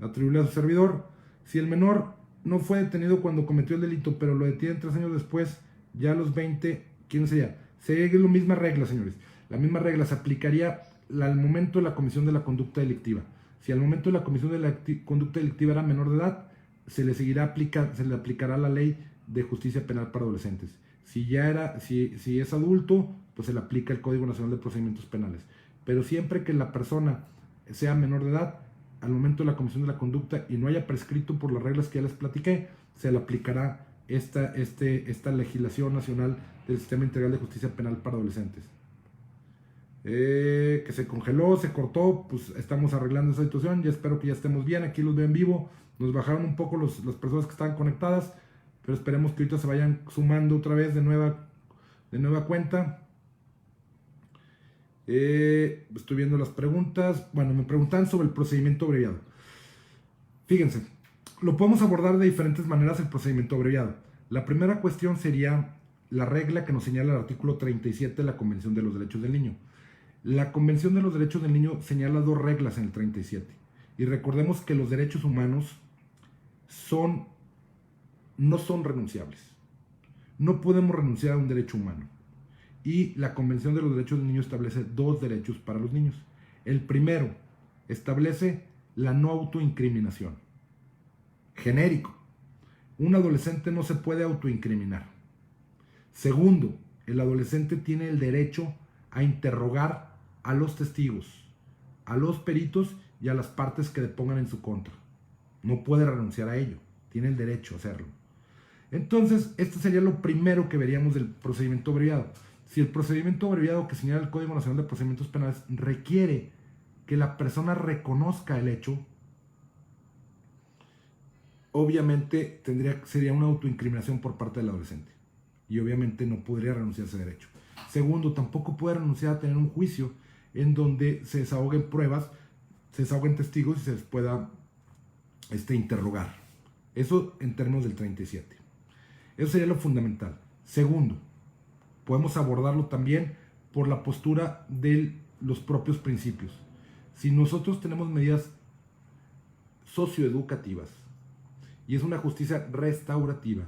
atribuible a su servidor. Si el menor no fue detenido cuando cometió el delito, pero lo detienen 3 años después, ya a los 20, ¿quién sería? Sería la misma regla, señores. La misma regla se aplicaría al momento de la comisión de la conducta delictiva. Si al momento de la comisión de la conducta delictiva era menor de edad, se le aplicará la ley de justicia penal para adolescentes. Si es adulto, pues se le aplica el Código Nacional de Procedimientos Penales. Pero siempre que la persona sea menor de edad, al momento de la comisión de la conducta y no haya prescrito por las reglas que ya les platiqué, se le aplicará esta legislación nacional del Sistema Integral de Justicia Penal para Adolescentes. Que se congeló, se cortó, pues estamos arreglando esa situación, ya espero que ya estemos bien, aquí los veo en vivo, nos bajaron un poco las personas que estaban conectadas, pero esperemos que ahorita se vayan sumando otra vez de nueva cuenta. Estoy viendo las preguntas. Bueno, me preguntan sobre el procedimiento abreviado. Fíjense, lo podemos abordar de diferentes maneras el procedimiento abreviado. La primera cuestión sería la regla que nos señala el artículo 37 de la Convención de los Derechos del Niño. La Convención de los Derechos del Niño señala 2 reglas en el 37. Y recordemos que los derechos humanos no son renunciables. No podemos renunciar a un derecho humano. Y la Convención de los Derechos del Niño establece 2 derechos para los niños. El primero establece la no autoincriminación. Genérico. Un adolescente no se puede autoincriminar. Segundo, el adolescente tiene el derecho a interrogar a los testigos, a los peritos y a las partes que depongan en su contra. No puede renunciar a ello. Tiene el derecho a hacerlo. Entonces, esto sería lo primero que veríamos del procedimiento abreviado. Si el procedimiento abreviado que señala el Código Nacional de Procedimientos Penales requiere que la persona reconozca el hecho, obviamente sería una autoincriminación por parte del adolescente. Y obviamente no podría renunciar a ese derecho. Segundo, tampoco puede renunciar a tener un juicio en donde se desahoguen pruebas, se desahoguen testigos y se les pueda interrogar. Eso en términos del 37. Eso sería lo fundamental. Segundo, podemos abordarlo también por la postura de los propios principios. Si nosotros tenemos medidas socioeducativas y es una justicia restaurativa,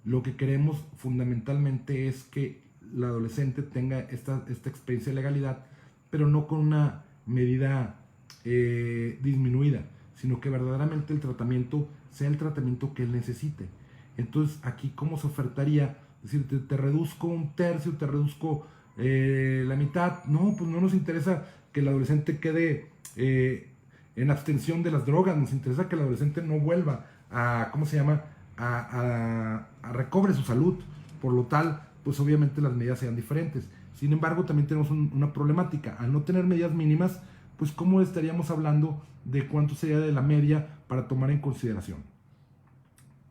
lo que queremos fundamentalmente es que el adolescente tenga esta experiencia de legalidad, pero no con una medida disminuida, sino que verdaderamente el tratamiento sea el tratamiento que él necesite. Entonces, aquí, ¿cómo se ofertaría? Es decir, te reduzco un tercio, te reduzco la mitad. No, pues no nos interesa que el adolescente quede en abstención de las drogas, nos interesa que el adolescente no vuelva a recobre su salud. Por lo tal, pues obviamente las medidas sean diferentes. Sin embargo, también tenemos una problemática. Al no tener medidas mínimas, pues ¿cómo estaríamos hablando de cuánto sería de la media para tomar en consideración?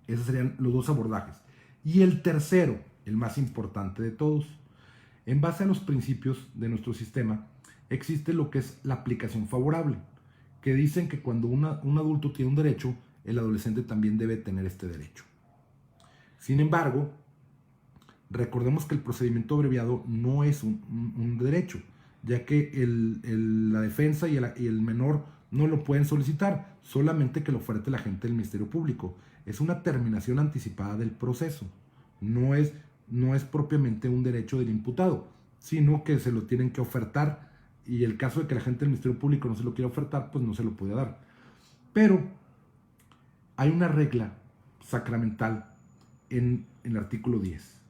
Esos serían los 2 abordajes. Y el tercero, el más importante de todos. En base a los principios de nuestro sistema, existe lo que es la aplicación favorable, que dicen que cuando un adulto tiene un derecho, el adolescente también debe tener este derecho. Sin embargo, recordemos que el procedimiento abreviado no es un derecho, ya que la defensa y el menor no lo pueden solicitar, solamente que lo oferte el agente del Ministerio Público. Es una terminación anticipada del proceso, no es propiamente un derecho del imputado, sino que se lo tienen que ofertar, y el caso de que el agente del Ministerio Público no se lo quiera ofertar, pues no se lo puede dar. Pero hay una regla sacramental en el artículo 10.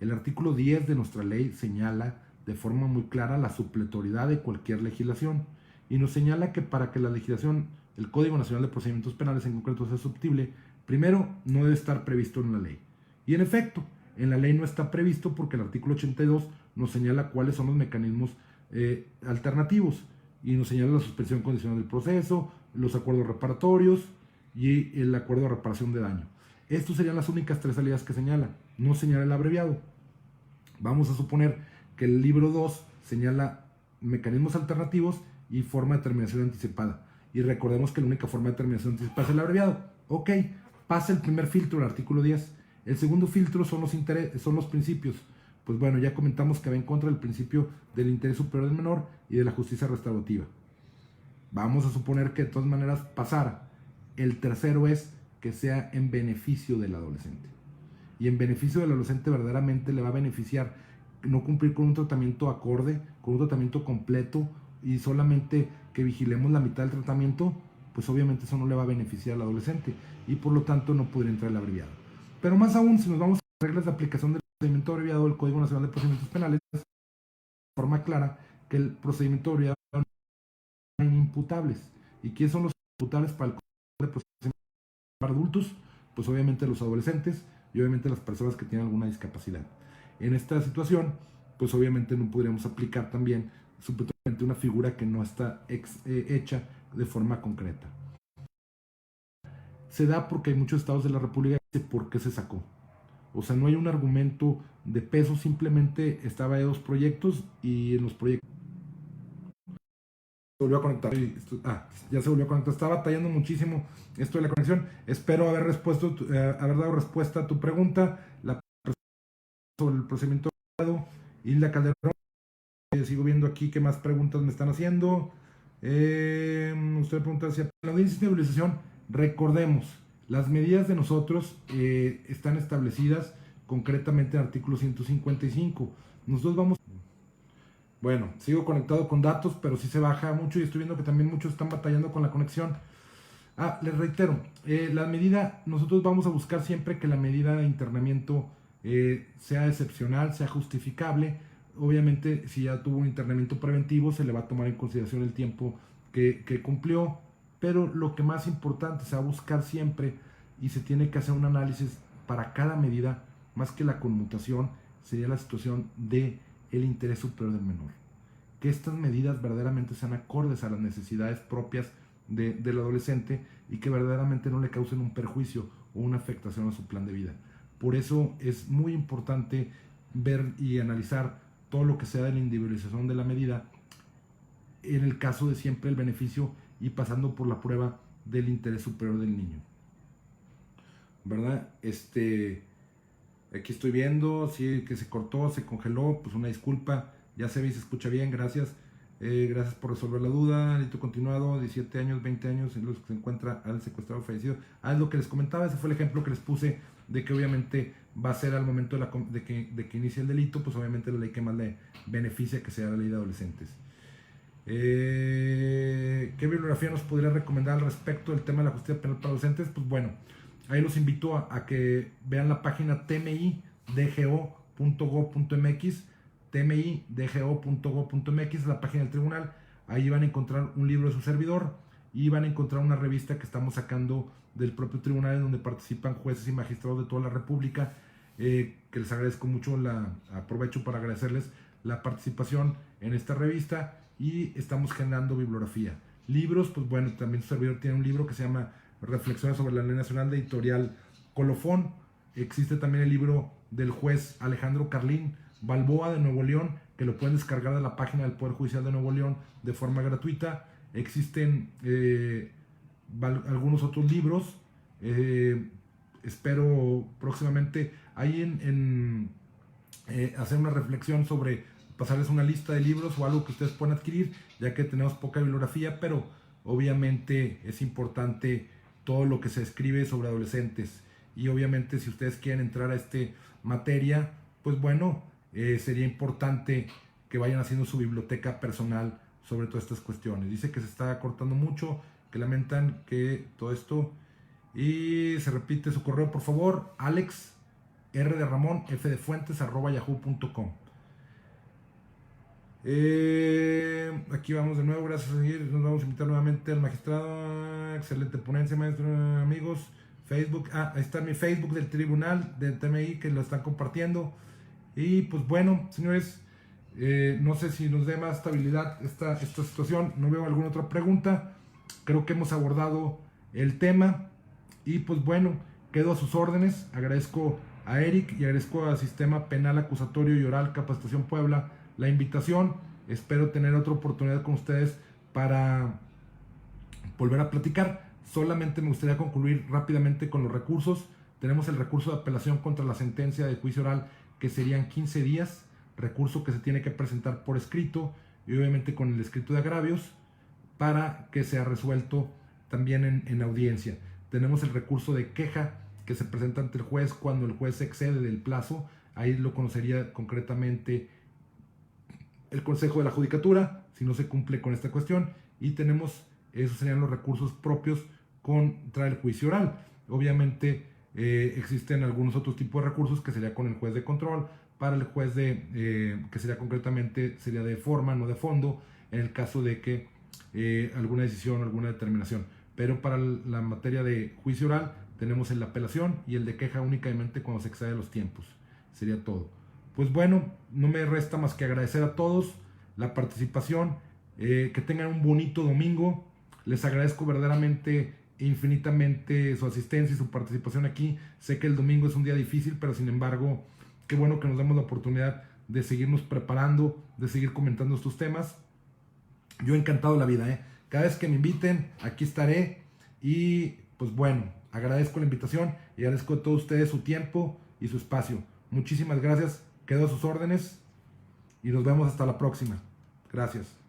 El artículo 10 de nuestra ley señala de forma muy clara la supletoriedad de cualquier legislación y nos señala que para que la legislación, el Código Nacional de Procedimientos Penales en concreto, sea susceptible, primero no debe estar previsto en la ley. Y en efecto, en la ley no está previsto porque el artículo 82 nos señala cuáles son los mecanismos alternativos y nos señala la suspensión condicional del proceso, los acuerdos reparatorios y el acuerdo de reparación de daño. Estas serían las únicas tres salidas que señala, no señala el abreviado. Vamos a suponer que el libro 2 señala mecanismos alternativos y forma de terminación anticipada. Y recordemos que la única forma de terminación anticipada es el abreviado. Ok, pasa el primer filtro, el artículo 10. El segundo filtro son los principios. Pues bueno, ya comentamos que va en contra del principio del interés superior del menor y de la justicia restaurativa. Vamos a suponer que de todas maneras pasara. El tercero es que sea en beneficio del adolescente. Y en beneficio del adolescente verdaderamente le va a beneficiar no cumplir con un tratamiento acorde, con un tratamiento completo y solamente que vigilemos la mitad del tratamiento, pues obviamente eso no le va a beneficiar al adolescente y por lo tanto no podría entrar el abreviado. Pero más aún, si nos vamos a las reglas de aplicación del procedimiento abreviado del Código Nacional de Procedimientos Penales, de forma clara que el procedimiento abreviado no es inimputables. ¿Y quiénes son los imputables para el Código de Procedimientos para adultos? Pues obviamente los adolescentes y obviamente las personas que tienen alguna discapacidad. En esta situación, pues obviamente no podríamos aplicar también supuestamente una figura que no está hecha de forma concreta. Se da porque hay muchos estados de la República que dicen por qué se sacó. O sea, no hay un argumento de peso, simplemente estaba de dos proyectos y en los proyectos se volvió a conectar. Ya se volvió a conectar. Estaba batallando muchísimo esto de la conexión. Espero haber dado respuesta a tu pregunta. La sobre el procedimiento abreviado. Hilda Calderón. Sigo viendo aquí qué más preguntas me están haciendo. Usted pregunta si la audiencia de estabilización, recordemos, las medidas de nosotros están establecidas concretamente en el artículo 155. Nosotros vamos... Bueno, sigo conectado con datos, pero sí se baja mucho y estoy viendo que también muchos están batallando con la conexión. Les reitero, la medida, nosotros vamos a buscar siempre que la medida de internamiento sea excepcional, sea justificable. Obviamente, si ya tuvo un internamiento preventivo, se le va a tomar en consideración el tiempo que cumplió, pero lo que más importante se va a buscar siempre y se tiene que hacer un análisis para cada medida, más que la conmutación, sería la situación de el interés superior del menor. Que estas medidas verdaderamente sean acordes a las necesidades propias del adolescente y que verdaderamente no le causen un perjuicio o una afectación a su plan de vida. Por eso es muy importante ver y analizar todo lo que sea de la individualización de la medida en el caso de siempre el beneficio y pasando por la prueba del interés superior del niño. ¿Verdad? Aquí estoy viendo, sí, que se cortó, se congeló, pues una disculpa, ya se ve y se escucha bien, gracias. Gracias por resolver la duda. Delito continuado, 17 años, 20 años en los que se encuentra al secuestrado fallecido. Es lo que les comentaba, ese fue el ejemplo que les puse de que obviamente va a ser al momento de que inicie el delito, pues obviamente la ley que más le beneficia que sea la ley de adolescentes. ¿Qué bibliografía nos podría recomendar al respecto del tema de la justicia penal para adolescentes? Pues bueno, ahí los invito a que vean la página tmidgo.gov.mx, tmidgo.gov.mx, la página del tribunal. Ahí van a encontrar un libro de su servidor y van a encontrar una revista que estamos sacando del propio tribunal en donde participan jueces y magistrados de toda la República, que les agradezco mucho, aprovecho para agradecerles la participación en esta revista y estamos generando bibliografía. Libros, pues bueno, también su servidor tiene un libro que se llama Reflexiones sobre la Ley Nacional de editorial Colofón. Existe también el libro del juez Alejandro Carlín Balboa de Nuevo León, que lo pueden descargar de la página del Poder Judicial de Nuevo León de forma gratuita. Existen algunos otros libros. Espero próximamente ahí hacer una reflexión sobre pasarles una lista de libros o algo que ustedes puedan adquirir, ya que tenemos poca bibliografía, pero obviamente es importante todo lo que se escribe sobre adolescentes. Y obviamente si ustedes quieren entrar a esta materia, pues bueno, sería importante que vayan haciendo su biblioteca personal sobre todas estas cuestiones. Dice que se está cortando mucho, que lamentan que todo esto... Y se repite su correo, por favor, Alex R de Ramón, F de Fuentes, @yahoo.com. Aquí vamos de nuevo, gracias a seguir. Nos vamos a invitar nuevamente al magistrado. Excelente ponencia, maestro, amigos. Facebook, ahí está mi Facebook del tribunal del TMI que lo están compartiendo. Y pues bueno, señores, no sé si nos dé más estabilidad esta situación. No veo alguna otra pregunta. Creo que hemos abordado el tema. Y pues bueno, quedo a sus órdenes. Agradezco a Eric y agradezco al Sistema Penal Acusatorio y Oral Capacitación Puebla la invitación. Espero tener otra oportunidad con ustedes para volver a platicar. Solamente me gustaría concluir rápidamente con los recursos. Tenemos el recurso de apelación contra la sentencia de juicio oral, que serían 15 días, recurso que se tiene que presentar por escrito y obviamente con el escrito de agravios para que sea resuelto también en audiencia. Tenemos el recurso de queja que se presenta ante el juez cuando el juez se excede del plazo. Ahí lo conocería concretamente el Consejo de la Judicatura si no se cumple con esta cuestión. Y tenemos, esos serían los recursos propios contra el juicio oral. Obviamente existen algunos otros tipos de recursos que sería con el juez de control, para el juez que sería concretamente, sería de forma, no de fondo, en el caso de que alguna decisión, alguna determinación. Pero para la materia de juicio oral tenemos el de apelación y el de queja únicamente cuando se excede los tiempos. Sería todo. Pues bueno, no me resta más que agradecer a todos la participación, que tengan un bonito domingo. Les agradezco verdaderamente e infinitamente su asistencia y su participación aquí. Sé que el domingo es un día difícil, pero sin embargo, qué bueno que nos demos la oportunidad de seguirnos preparando, de seguir comentando estos temas. Yo encantado de la vida, Cada vez que me inviten, aquí estaré. Y pues bueno, agradezco la invitación y agradezco a todos ustedes su tiempo y su espacio. Muchísimas gracias, quedo a sus órdenes y nos vemos hasta la próxima. Gracias.